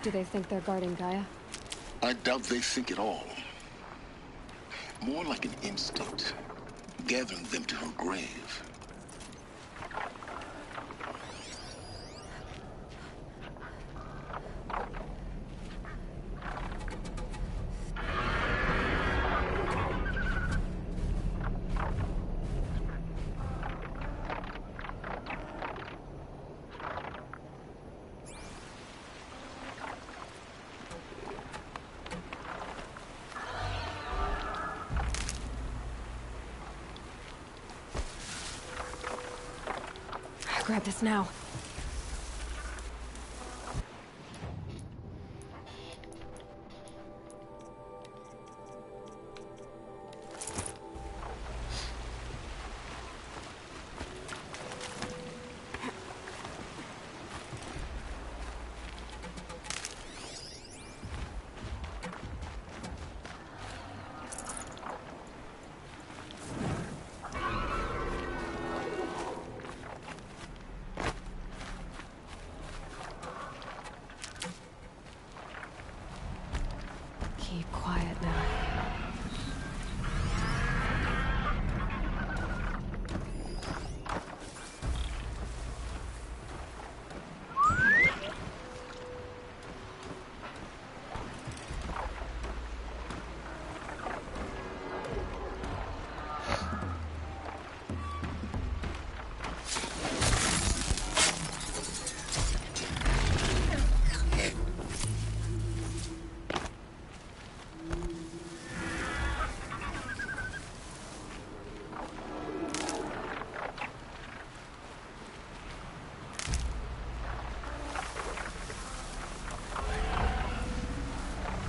Do they think they're guarding Gaia? I doubt they think at all. More like an instinct, gathering them to her grave. Grab this now. Keep quiet now.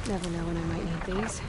Never know when I might need these.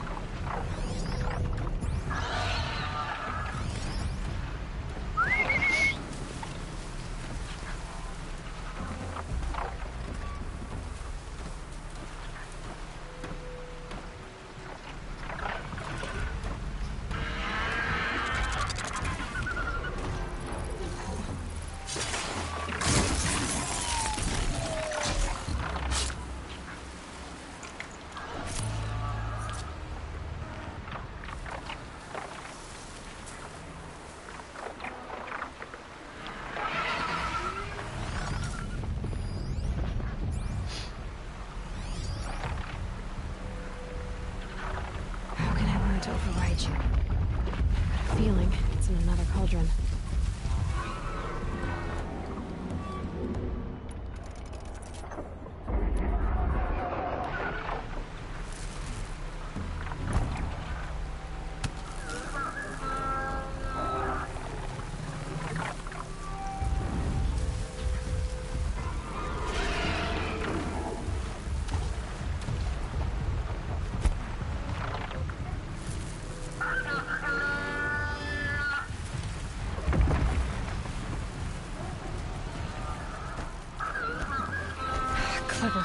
To override you. Got a feeling it's in another cauldron. Clever.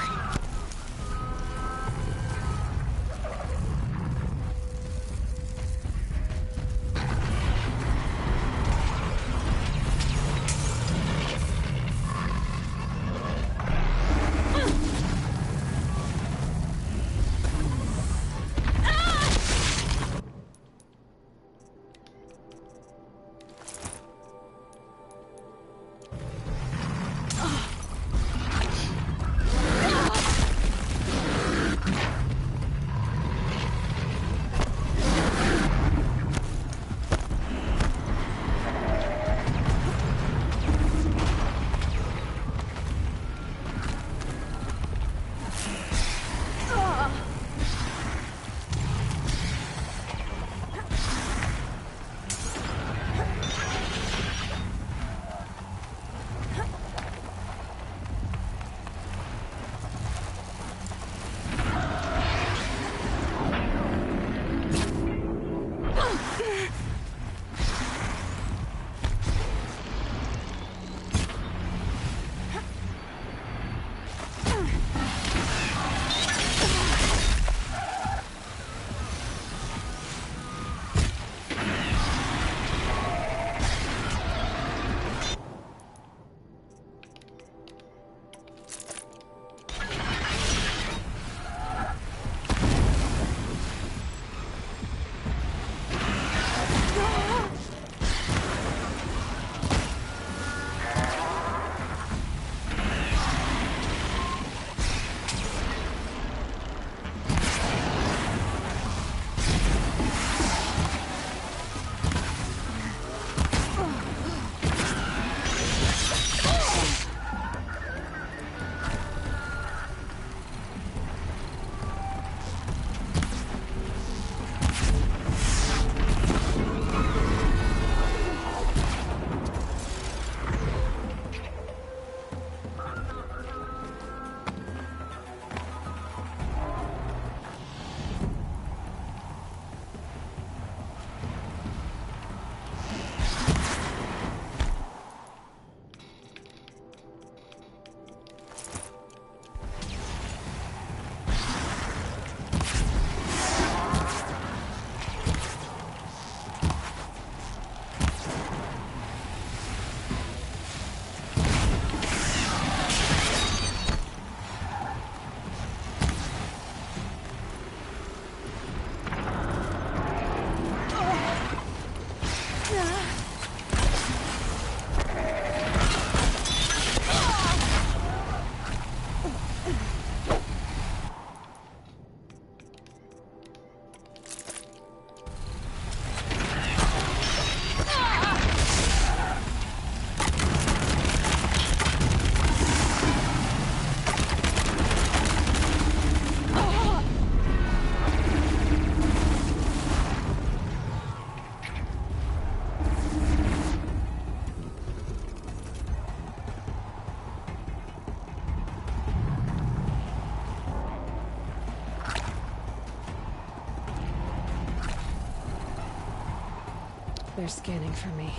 They're scanning for me.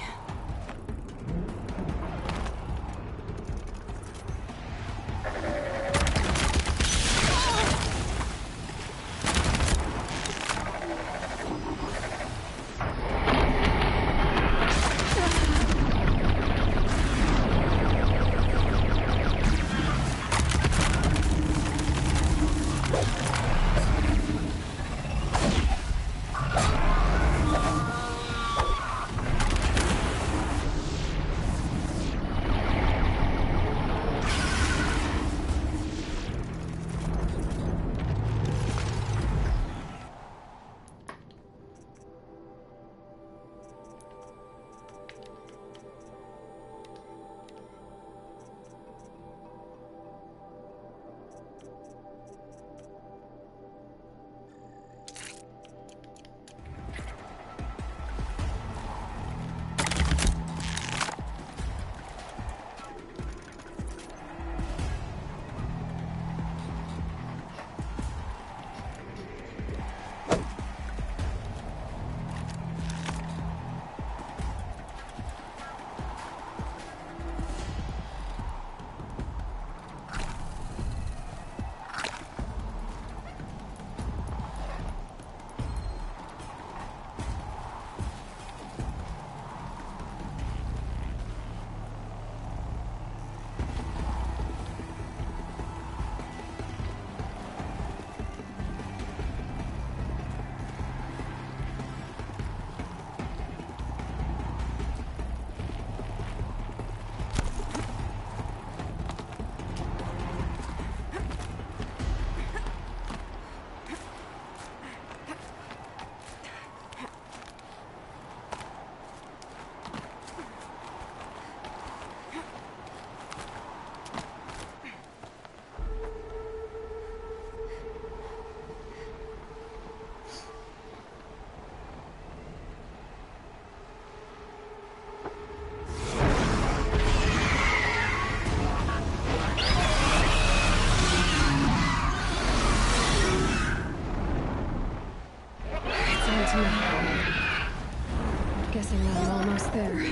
Guessing I'm almost there.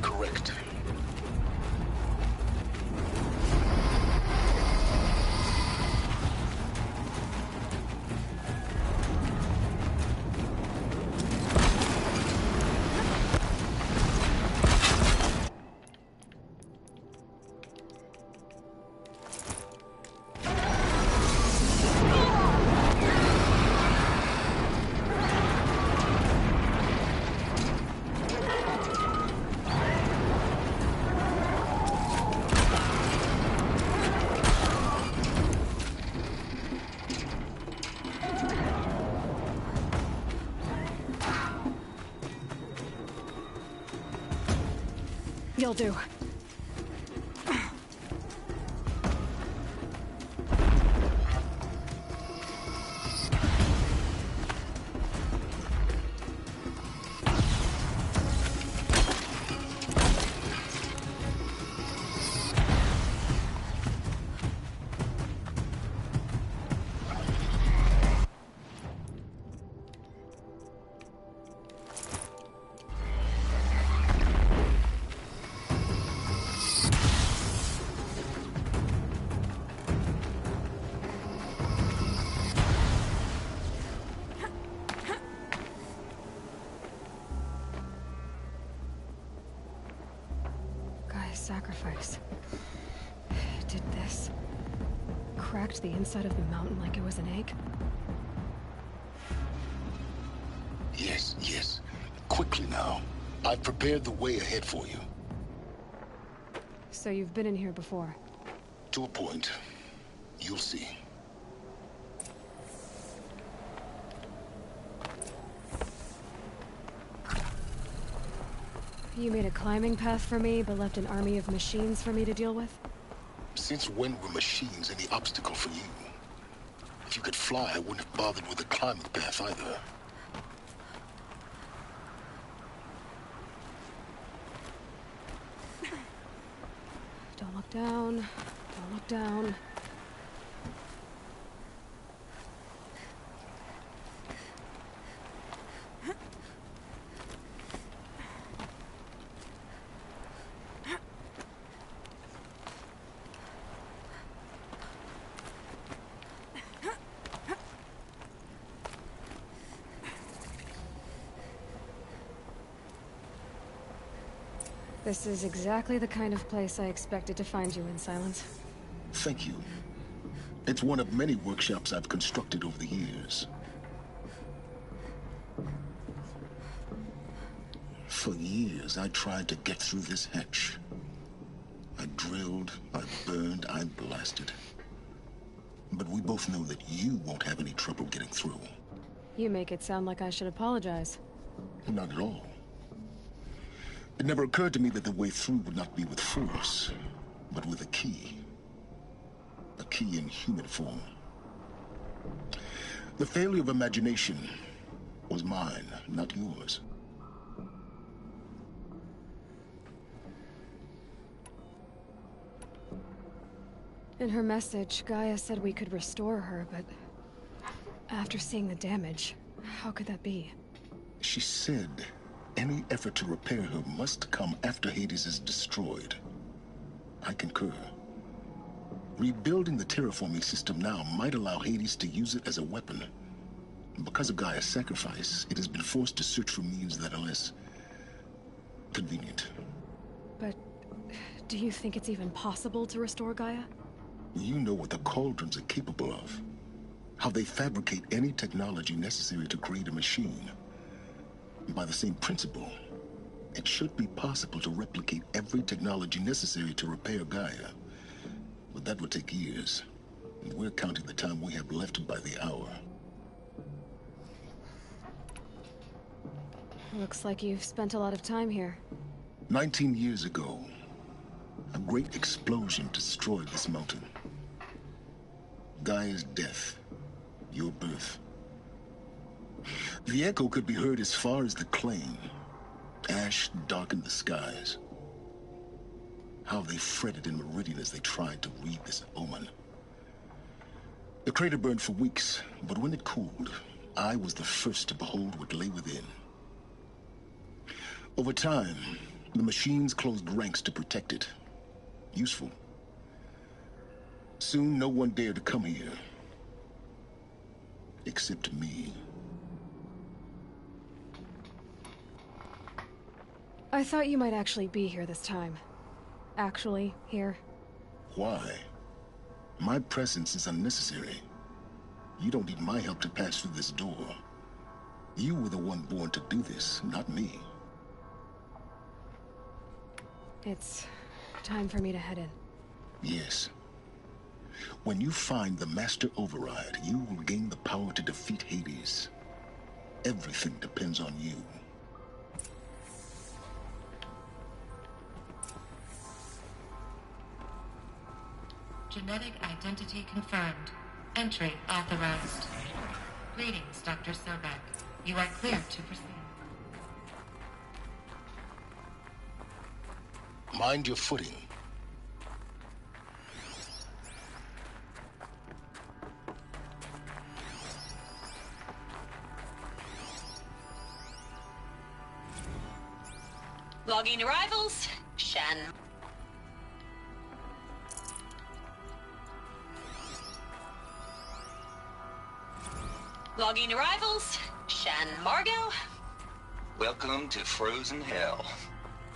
Correct. You'll do. Sacrifice. Did this. Cracked the inside of the mountain like it was an egg? Yes, yes. Quickly now. I've prepared the way ahead for you. So you've been in here before? To a point. You'll see. You made a climbing path for me, but left an army of machines for me to deal with? Since when were machines any obstacle for you? If you could fly, I wouldn't have bothered with a climbing path either. Don't look down. Don't look down. This is exactly the kind of place I expected to find you in, Silence. Thank you. It's one of many workshops I've constructed over the years. For years, I tried to get through this hatch. I drilled, I burned, I blasted. But we both know that you won't have any trouble getting through. You make it sound like I should apologize. Not at all. It never occurred to me that the way through would not be with force, but with a key. A key in human form. The failure of imagination was mine, not yours. In her message, Gaia said we could restore her, but after seeing the damage, how could that be? She said any effort to repair her must come after Hades is destroyed. I concur. Rebuilding the terraforming system now might allow Hades to use it as a weapon. Because of Gaia's sacrifice, it has been forced to search for means that are less convenient. But do you think it's even possible to restore Gaia? You know what the Cauldrons are capable of. How they fabricate any technology necessary to create a machine. By the same principle, it should be possible to replicate every technology necessary to repair Gaia. But that would take years, and we're counting the time we have left by the hour. Looks like you've spent a lot of time here. 19 years ago, a great explosion destroyed this mountain. Gaia's death, your birth. The echo could be heard as far as the Claim. Ash darkened the skies. How they fretted in Meridian as they tried to read this omen. The crater burned for weeks, but when it cooled, I was the first to behold what lay within. Over time, the machines closed ranks to protect it. Useful. Soon, no one dared to come here. Except me. I thought you might actually be here this time. Actually, here. Why? My presence is unnecessary. You don't need my help to pass through this door. You were the one born to do this, not me. It's time for me to head in. Yes. When you find the Master Override, you will gain the power to defeat Hades. Everything depends on you. Genetic identity confirmed. Entry authorized. Greetings, Dr. Sobek. You are clear to proceed. Mind your footing. Logging arrivals. Shen. Logging arrivals. Shen Margot. Welcome to Frozen Hell.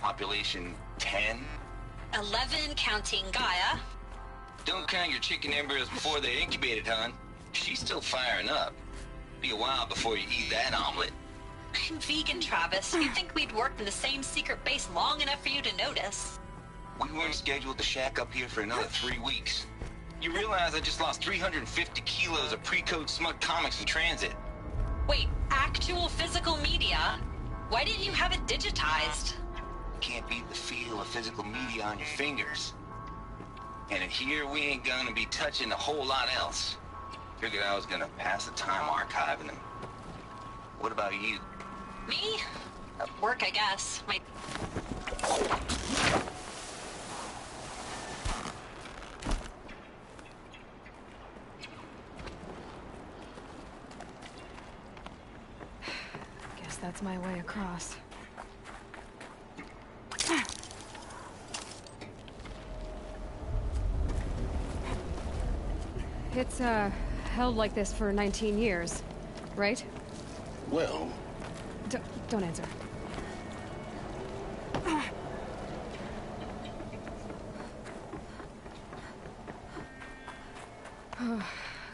Population 10. 11 counting Gaia. Don't count your chicken embryos before they're incubated, hon. She's still firing up. Be a while before you eat that omelet. I'm vegan, Travis. You'd think we'd worked in the same secret base long enough for you to notice. We weren't scheduled to shack up here for another 3 weeks. You realize I just lost 350 kilos of pre-code smut comics in transit. Wait, actual physical media? Why didn't you have it digitized? Can't beat the feel of physical media on your fingers. And in here, we ain't gonna be touching a whole lot else. Figured I was gonna pass the time archiving them. What about you? Me? Work, I guess. My... Guess that's my way across. It's, held like this for 19 years, right? Well... Don't answer.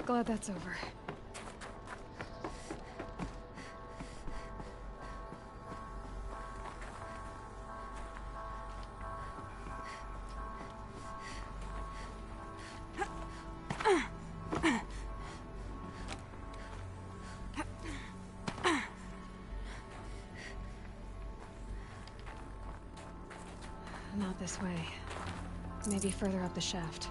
Glad that's over. Not this way. Maybe further up the shaft.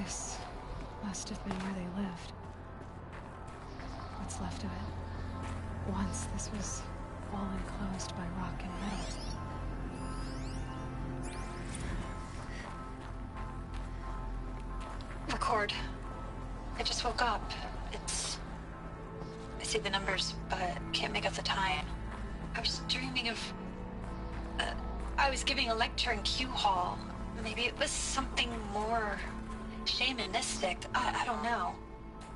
This must have been where they lived. What's left of it. Once this was all enclosed by rock and metal. Record. I just woke up. I see the numbers, but can't make out the time. I was dreaming of... I was giving a lecture in Q Hall. Maybe it was something more shamanistic. I don't know.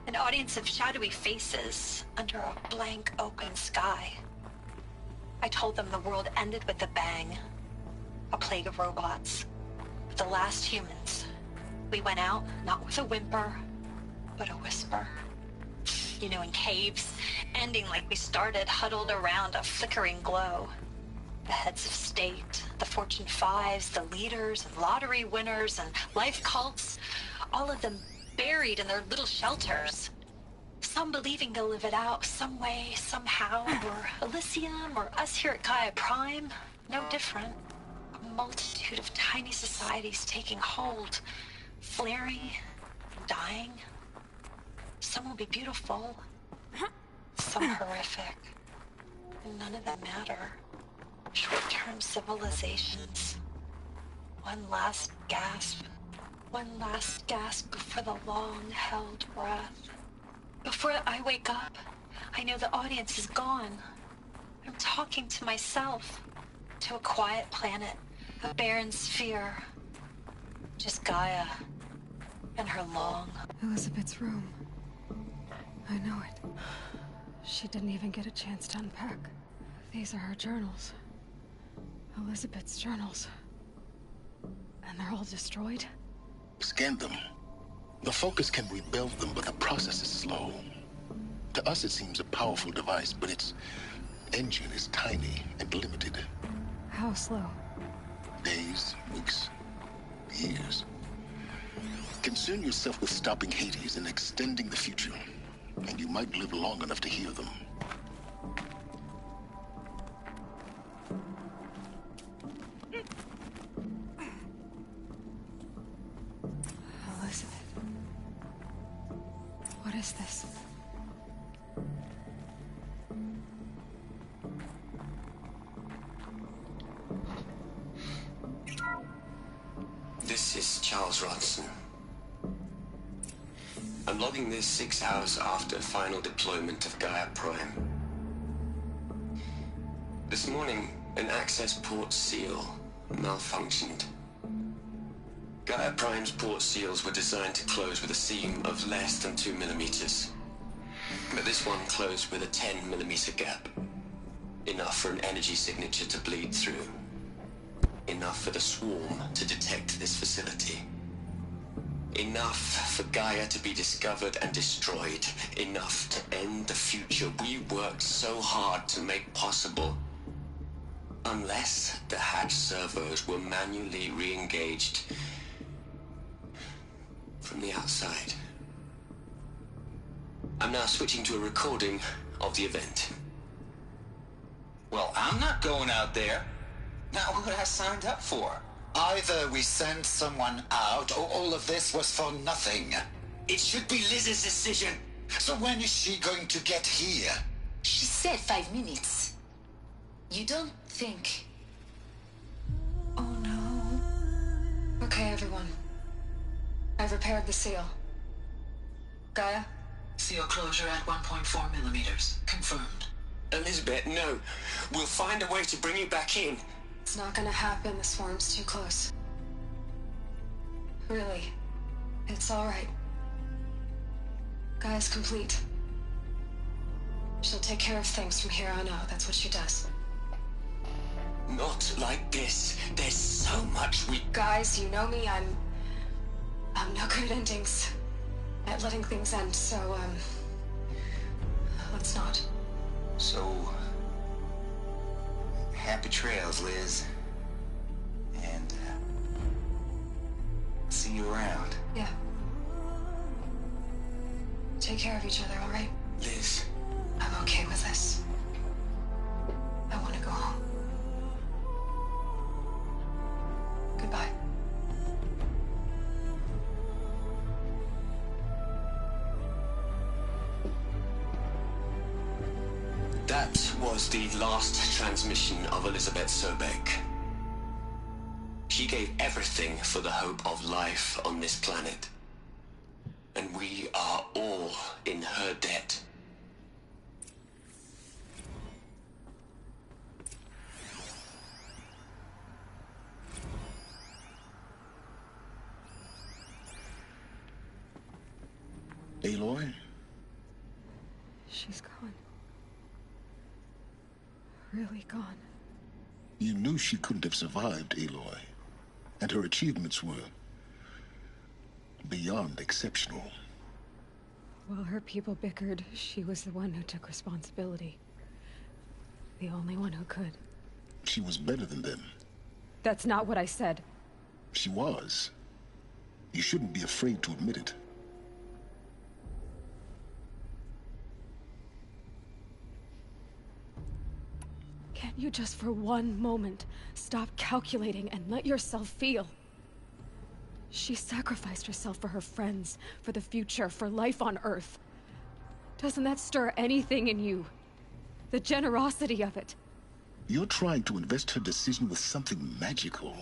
An audience of shadowy faces under a blank open sky. I told them the world ended with a bang. A plague of robots. The last humans. We went out, not with a whimper, but a whisper. You know, in caves, ending like we started, huddled around a flickering glow. The heads of state, the Fortune 5s, the leaders and lottery winners and life cults, all of them buried in their little shelters. Some believing they'll live it out some way, somehow, or Elysium, or us here at Gaia Prime, no different. A multitude of tiny societies taking hold, flaring, dying. Some will be beautiful, some horrific, and none of them matter. Short-term civilizations. One last gasp. One last gasp before the long-held breath. Before I wake up, I know the audience is gone. I'm talking to myself. To a quiet planet. A barren sphere. Just Gaia. And her long... Elizabeth's room. I know it. She didn't even get a chance to unpack. These are her journals. Elizabeth's journals. And they're all destroyed? Scan them. The Focus can rebuild them, but the process is slow. To us it seems a powerful device, but its engine is tiny and limited. How slow? Days, weeks, years. Concern yourself with stopping Hades and extending the future, and you might live long enough to hear them. Elizabeth. What is this? This is Charles Ronson. I'm logging this 6 hours after final deployment of Gaia Prime. This morning, an access port seal malfunctioned. Gaia Prime's port seals were designed to close with a seam of less than 2 millimeters. But this one closed with a 10 millimeter gap. Enough for an energy signature to bleed through. Enough for the swarm to detect this facility. Enough for Gaia to be discovered and destroyed. Enough to end the future we worked so hard to make possible. Unless the hatch servos were manually re-engaged from the outside. I'm now switching to a recording of the event. Well, I'm not going out there. Not what I signed up for. Either we send someone out, or all of this was for nothing. It should be Liz's decision. So when is she going to get here? She said 5 minutes. You don't think repaired the seal. Gaia? Seal closure at 1.4 millimeters. Confirmed. Elizabeth, no. We'll find a way to bring you back in. It's not gonna happen. The swarm's too close. Really. It's alright. Gaia's complete. She'll take care of things from here on out. That's what she does. Not like this. There's so much we... Guys, you know me. I'm no good at endings. At letting things end, so, let's not. So... happy trails, Liz. And, see you around. Yeah. Take care of each other, alright? Liz. I'm okay with this. I want to go home. Goodbye. That was the last transmission of Elizabeth Sobek. She gave everything for the hope of life on this planet. And we are all in her debt. Aloy? She's gone. Really gone. You knew she couldn't have survived, Aloy. And her achievements were beyond exceptional. While her people bickered, she was the one who took responsibility. The only one who could. She was better than them. That's not what I said. She was. You shouldn't be afraid to admit it. Can't you just for one moment stop calculating and let yourself feel? She sacrificed herself for her friends, for the future, for life on Earth. Doesn't that stir anything in you? The generosity of it. You're trying to invest her decision with something magical.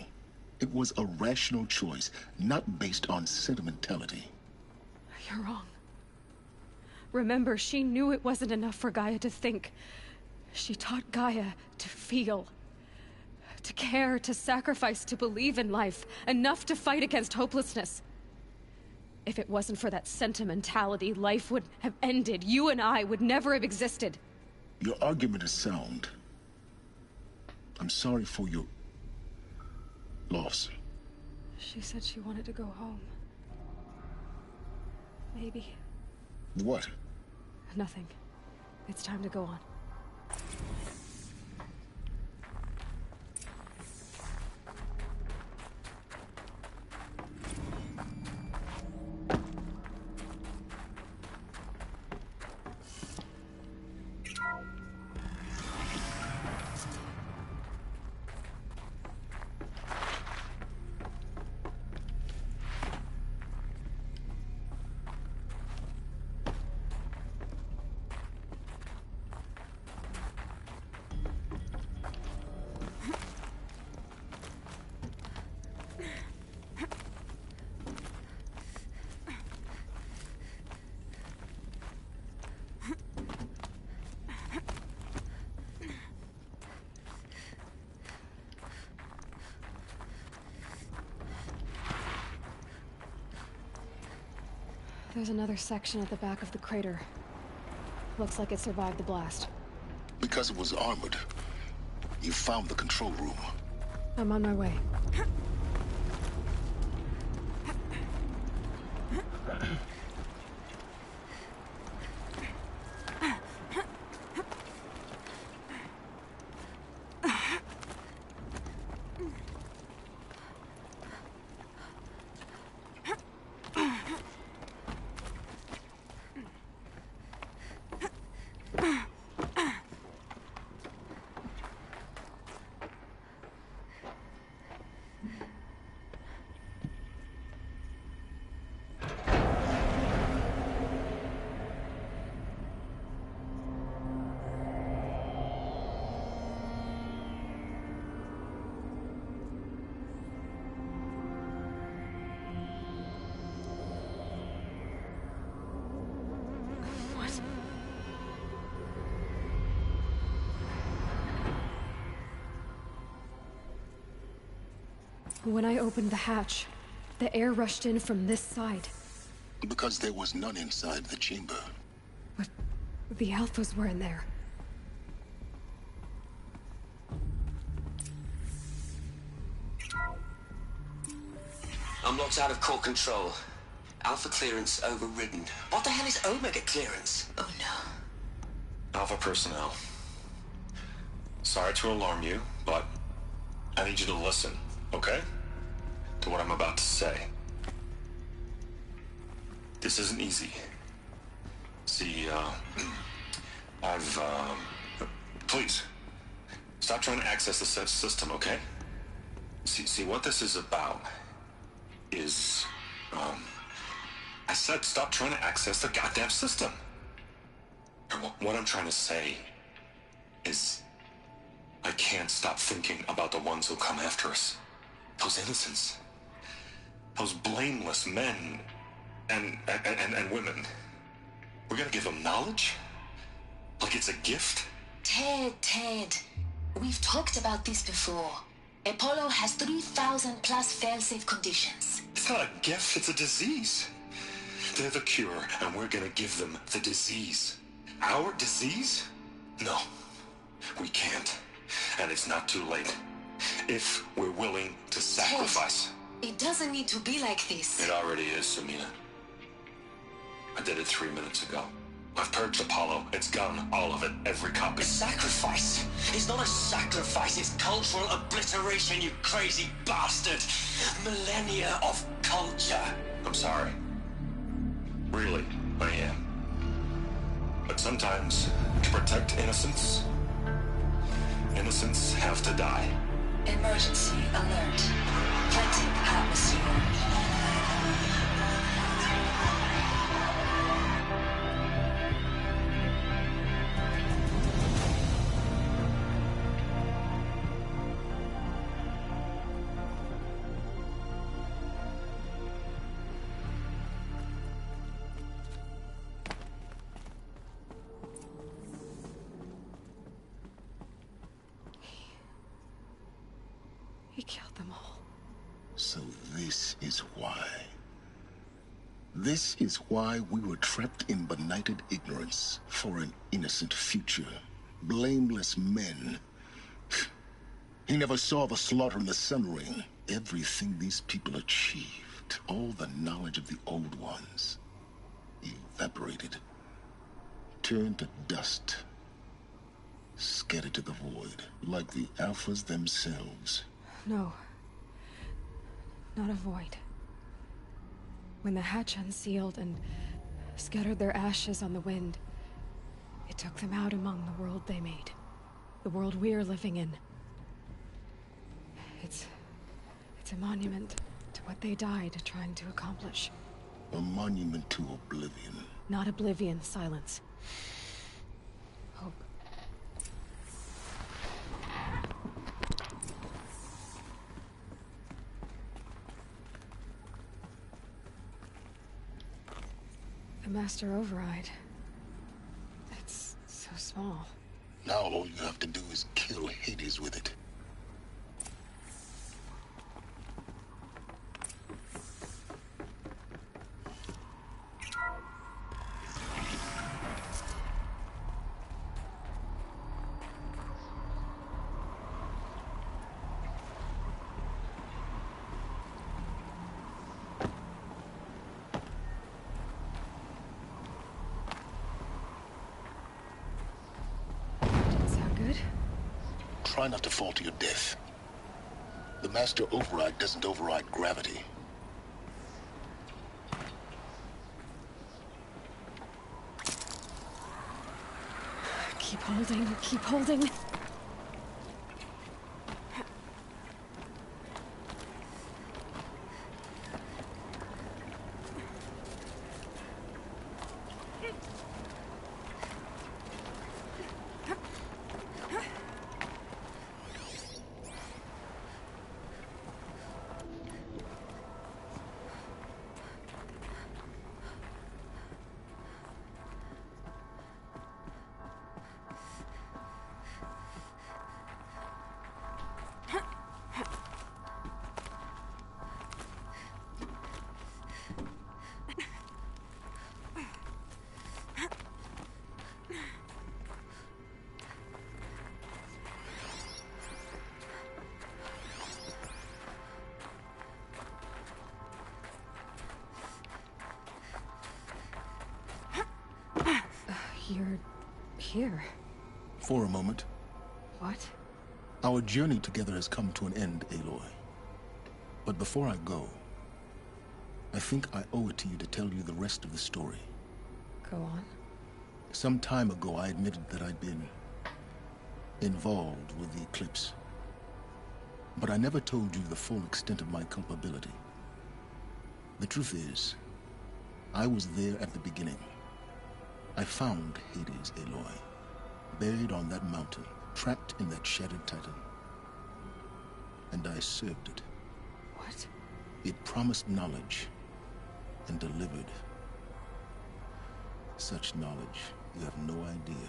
It was a rational choice, not based on sentimentality. You're wrong. Remember, she knew it wasn't enough for Gaia to think. She taught Gaia to feel. To care, to sacrifice, to believe in life. Enough to fight against hopelessness. If it wasn't for that sentimentality, life would have ended. You and I would never have existed. Your argument is sound. I'm sorry for your loss. She said she wanted to go home. Maybe. What? Nothing. It's time to go on. There's another section at the back of the crater. Looks like it survived the blast. Because it was armored, you found the control room. I'm on my way. When I opened the hatch, the air rushed in from this side. Because there was none inside the chamber. But the Alphas were in there. I'm locked out of core control. Alpha clearance overridden. What the hell is Omega clearance? Oh no. Alpha personnel. Sorry to alarm you, but I need you to listen, okay? To what I'm about to say. This isn't easy. See, please, stop trying to access the system, okay? See, what this is about is, I said stop trying to access the goddamn system. What I'm trying to say is, I can't stop thinking about the ones who come after us. Those innocents. Those blameless men and women. We're gonna give them knowledge? Like it's a gift? Ted. We've talked about this before. Apollo has 3,000 plus fail-safe conditions. It's not a gift, it's a disease. They're the cure, and we're gonna give them the disease. Our disease? No, we can't. And it's not too late. If we're willing to sacrifice. Ted, it doesn't need to be like this. It already is, Samina. I did it 3 minutes ago. I've purged Apollo. It's gone, all of it, every copy. Sacrifice? It's not a sacrifice, it's cultural obliteration, you crazy bastard! Millennia of culture! I'm sorry. Really, I am. But sometimes, to protect innocence, innocents have to die. Emergency alert. Planting atmosphere. He killed them all. So this is why. This is why we were trapped in benighted ignorance for an innocent future. Blameless men. He never saw the slaughter in the Sun Ring. Everything these people achieved, all the knowledge of the old ones, evaporated, turned to dust, scattered to the void, like the Alphas themselves. No. Not a void. When the hatch unsealed and scattered their ashes on the wind, it took them out among the world they made. The world we're living in. It's a monument to what they died trying to accomplish. A monument to oblivion. Not oblivion, silence. Hope. The Master Override. It's so small. Now all you have to do is kill Hades with it. Try not to fall to your death. The Master Override doesn't override gravity. Keep holding, keep holding. You're here. For a moment. What? Our journey together has come to an end, Aloy. But before I go, I think I owe it to you to tell you the rest of the story. Go on. Some time ago, I admitted that I'd been involved with the Eclipse. But I never told you the full extent of my culpability. The truth is, I was there at the beginning. I found Hades, Aloy, buried on that mountain, trapped in that shattered titan. And I served it. What? It promised knowledge and delivered. Such knowledge, you have no idea.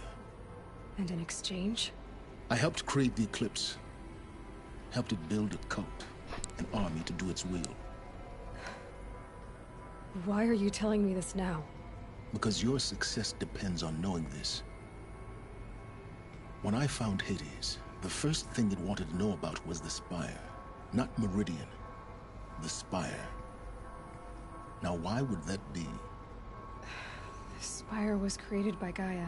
And in exchange? I helped create the Eclipse. Helped it build a cult, an army to do its will. Why are you telling me this now? Because your success depends on knowing this. When I found Hades, the first thing it wanted to know about was the Spire. Not Meridian. The Spire. Now why would that be? The Spire was created by Gaia.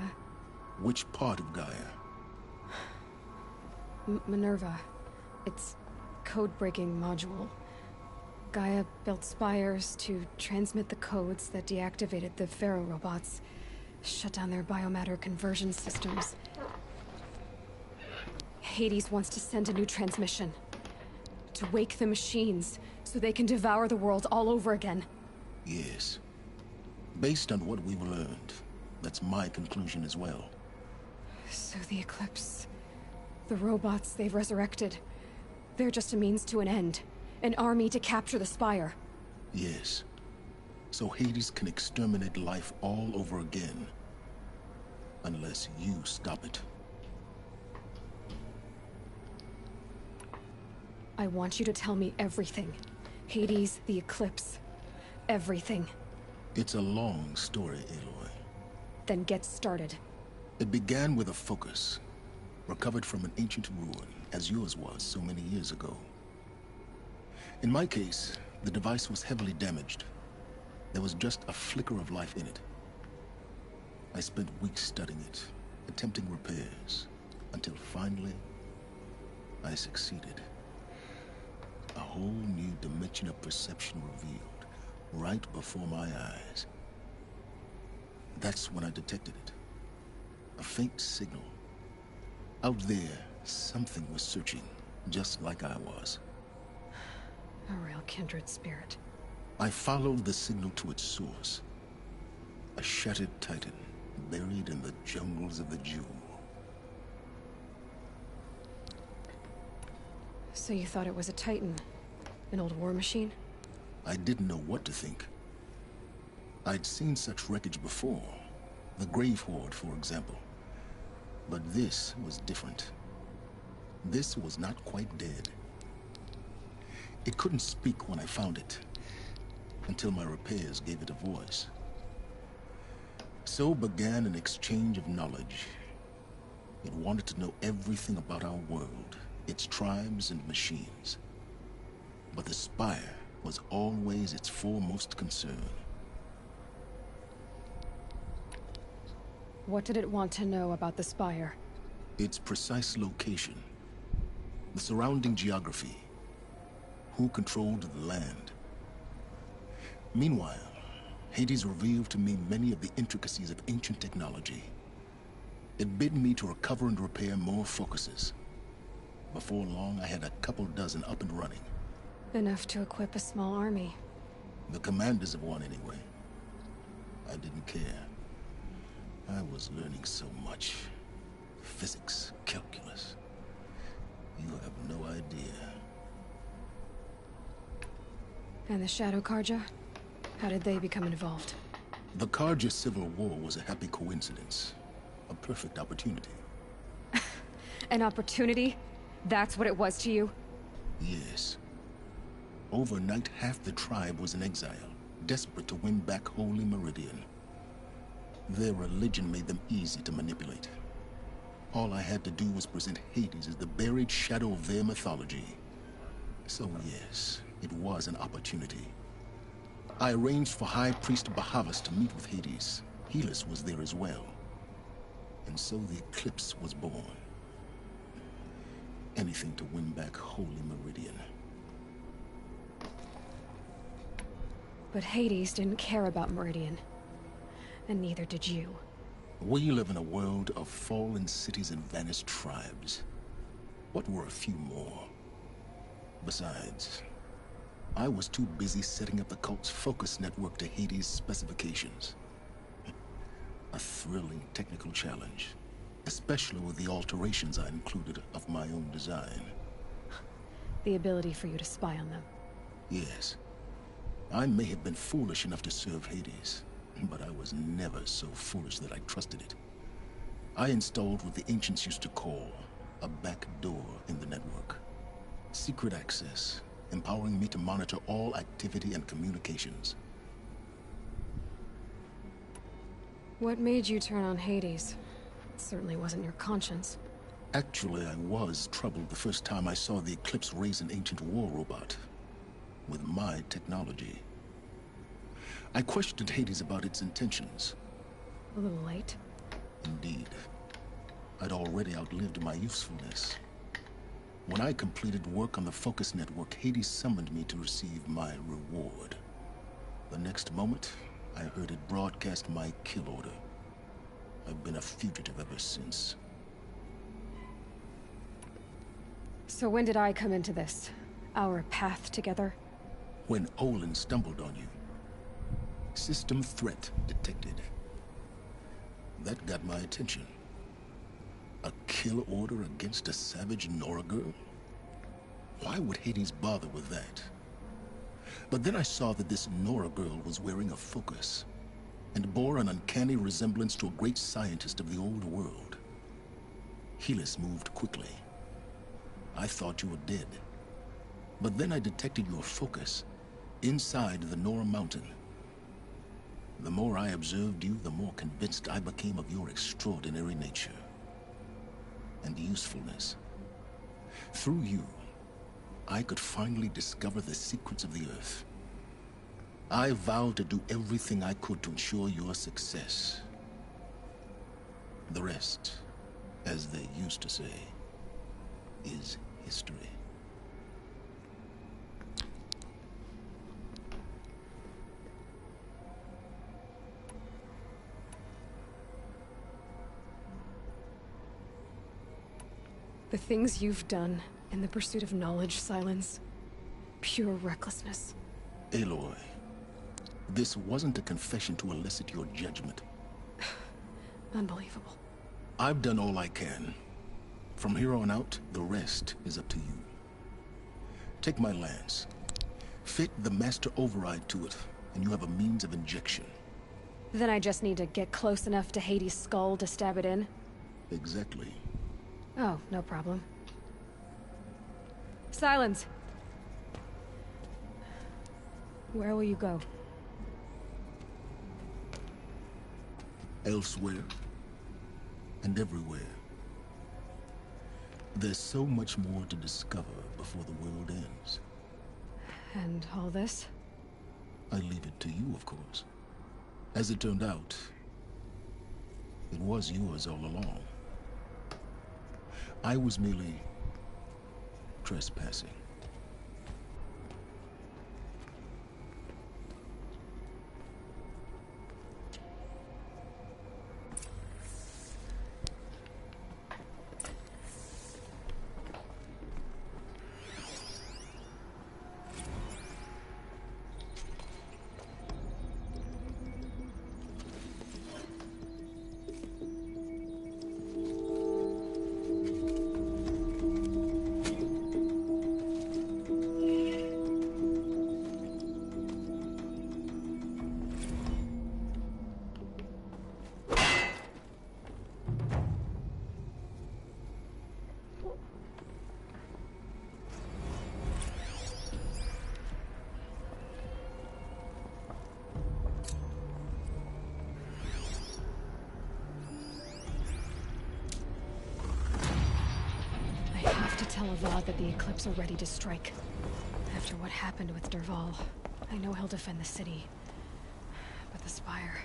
Which part of Gaia? Minerva. Its code-breaking module. Gaia built spires to transmit the codes that deactivated the Pharaoh robots, shut down their biomatter conversion systems. Hades wants to send a new transmission. To wake the machines, so they can devour the world all over again. Yes. Based on what we've learned, that's my conclusion as well. So the Eclipse... the robots they've resurrected... they're just a means to an end. An army to capture the Spire. Yes. So Hades can exterminate life all over again. Unless you stop it. I want you to tell me everything. Hades, the Eclipse. Everything. It's a long story, Aloy. Then get started. It began with a focus. Recovered from an ancient ruin, as yours was so many years ago. In my case, the device was heavily damaged. There was just a flicker of life in it. I spent weeks studying it, attempting repairs, until finally, I succeeded. A whole new dimension of perception revealed, right before my eyes. That's when I detected it. A faint signal. Out there, something was searching, just like I was. A real kindred spirit. I followed the signal to its source. A shattered titan, buried in the jungles of the Jewel. So you thought it was a titan? An old war machine? I didn't know what to think. I'd seen such wreckage before. The Grave Horde, for example. But this was different. This was not quite dead. It couldn't speak when I found it, until my repairs gave it a voice. So began an exchange of knowledge. It wanted to know everything about our world, its tribes and machines. But the Spire was always its foremost concern. What did it want to know about the Spire? Its precise location, the surrounding geography, who controlled the land. Meanwhile, Hades revealed to me many of the intricacies of ancient technology. It bid me to recover and repair more focuses. Before long, I had a couple dozen up and running. Enough to equip a small army. The commanders of one, anyway. I didn't care. I was learning so much. Physics, calculus. You have no idea. And the Shadow Carja? How did they become involved? The Carja Civil War was a happy coincidence. A perfect opportunity. An opportunity? That's what it was to you? Yes. Overnight, half the tribe was in exile, desperate to win back Holy Meridian. Their religion made them easy to manipulate. All I had to do was present Hades as the buried shadow of their mythology. So yes, it was an opportunity. I arranged for High Priest Bahavas to meet with Hades. Helis was there as well. And so the Eclipse was born. Anything to win back Holy Meridian. But Hades didn't care about Meridian. And neither did you. We live in a world of fallen cities and vanished tribes. What were a few more? Besides, I was too busy setting up the cult's focus network to Hades' specifications. A thrilling technical challenge, especially with the alterations I included of my own design. The ability for you to spy on them. Yes. I may have been foolish enough to serve Hades, but I was never so foolish that I trusted it. I installed what the ancients used to call a back door in the network. Secret access, empowering me to monitor all activity and communications. What made you turn on Hades? It certainly wasn't your conscience. Actually, I was troubled the first time I saw the Eclipse raise an ancient war robot. With my technology. I questioned Hades about its intentions. A little late. Indeed. I'd already outlived my usefulness. When I completed work on the Focus Network, Hades summoned me to receive my reward. The next moment, I heard it broadcast my kill order. I've been a fugitive ever since. So when did I come into this? Our path together? When Olin stumbled on you. System threat detected. That got my attention. A kill order against a savage Nora girl? Why would Hades bother with that? But then I saw that this Nora girl was wearing a focus, and bore an uncanny resemblance to a great scientist of the old world. Helis moved quickly. I thought you were dead. But then I detected your focus inside the Nora Mountain. The more I observed you, the more convinced I became of your extraordinary nature and usefulness. Through you, I could finally discover the secrets of the Earth. I vowed to do everything I could to ensure your success. The rest, as they used to say, is history. The things you've done in the pursuit of knowledge, Silence. Pure recklessness. Aloy, this wasn't a confession to elicit your judgment. Unbelievable. I've done all I can. From here on out, the rest is up to you. Take my lance. Fit the master override to it, and you have a means of injection. Then I just need to get close enough to Hades' skull to stab it in? Exactly. Oh, no problem. Silence! Where will you go? Elsewhere. And everywhere. There's so much more to discover before the world ends. And all this? I leave it to you, of course. As it turned out, it was yours all along. I was merely trespassing. Tell Avad that the Eclipse are ready to strike. After what happened with Dervahl, I know he'll defend the city. But the Spire...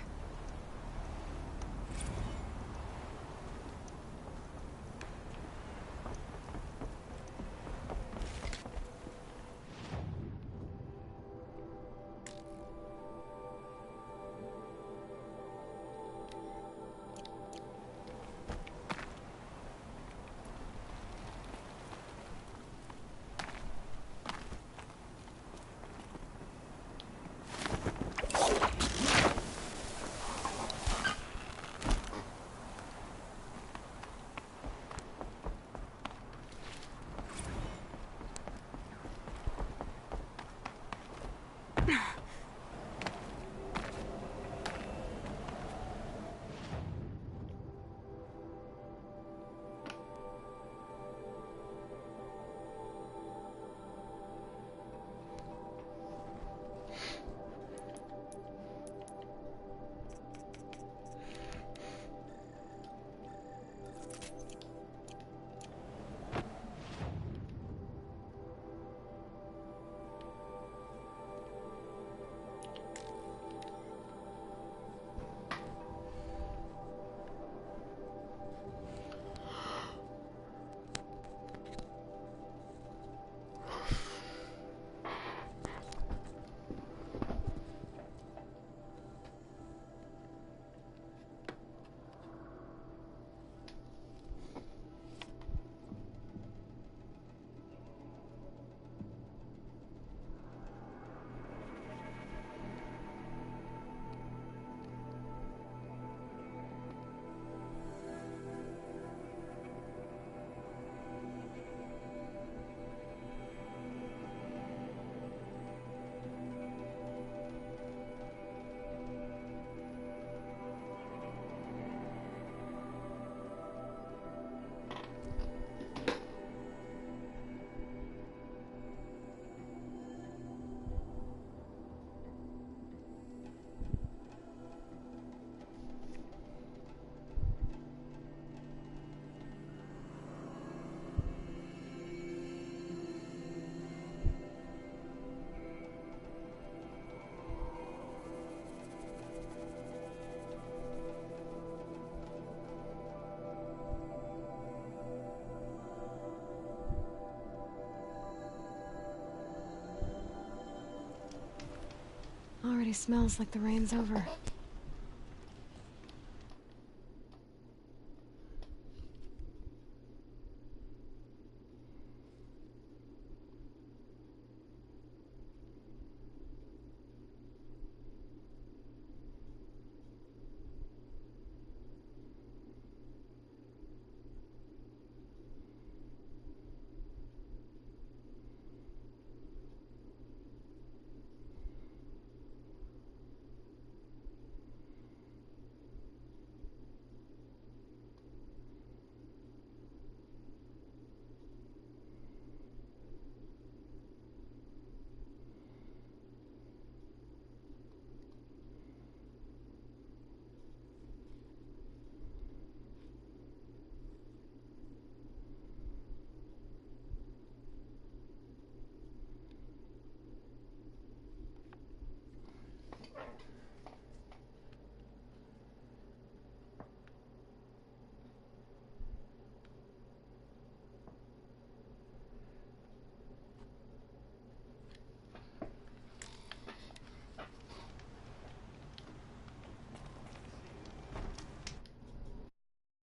Already smells like the rain's over.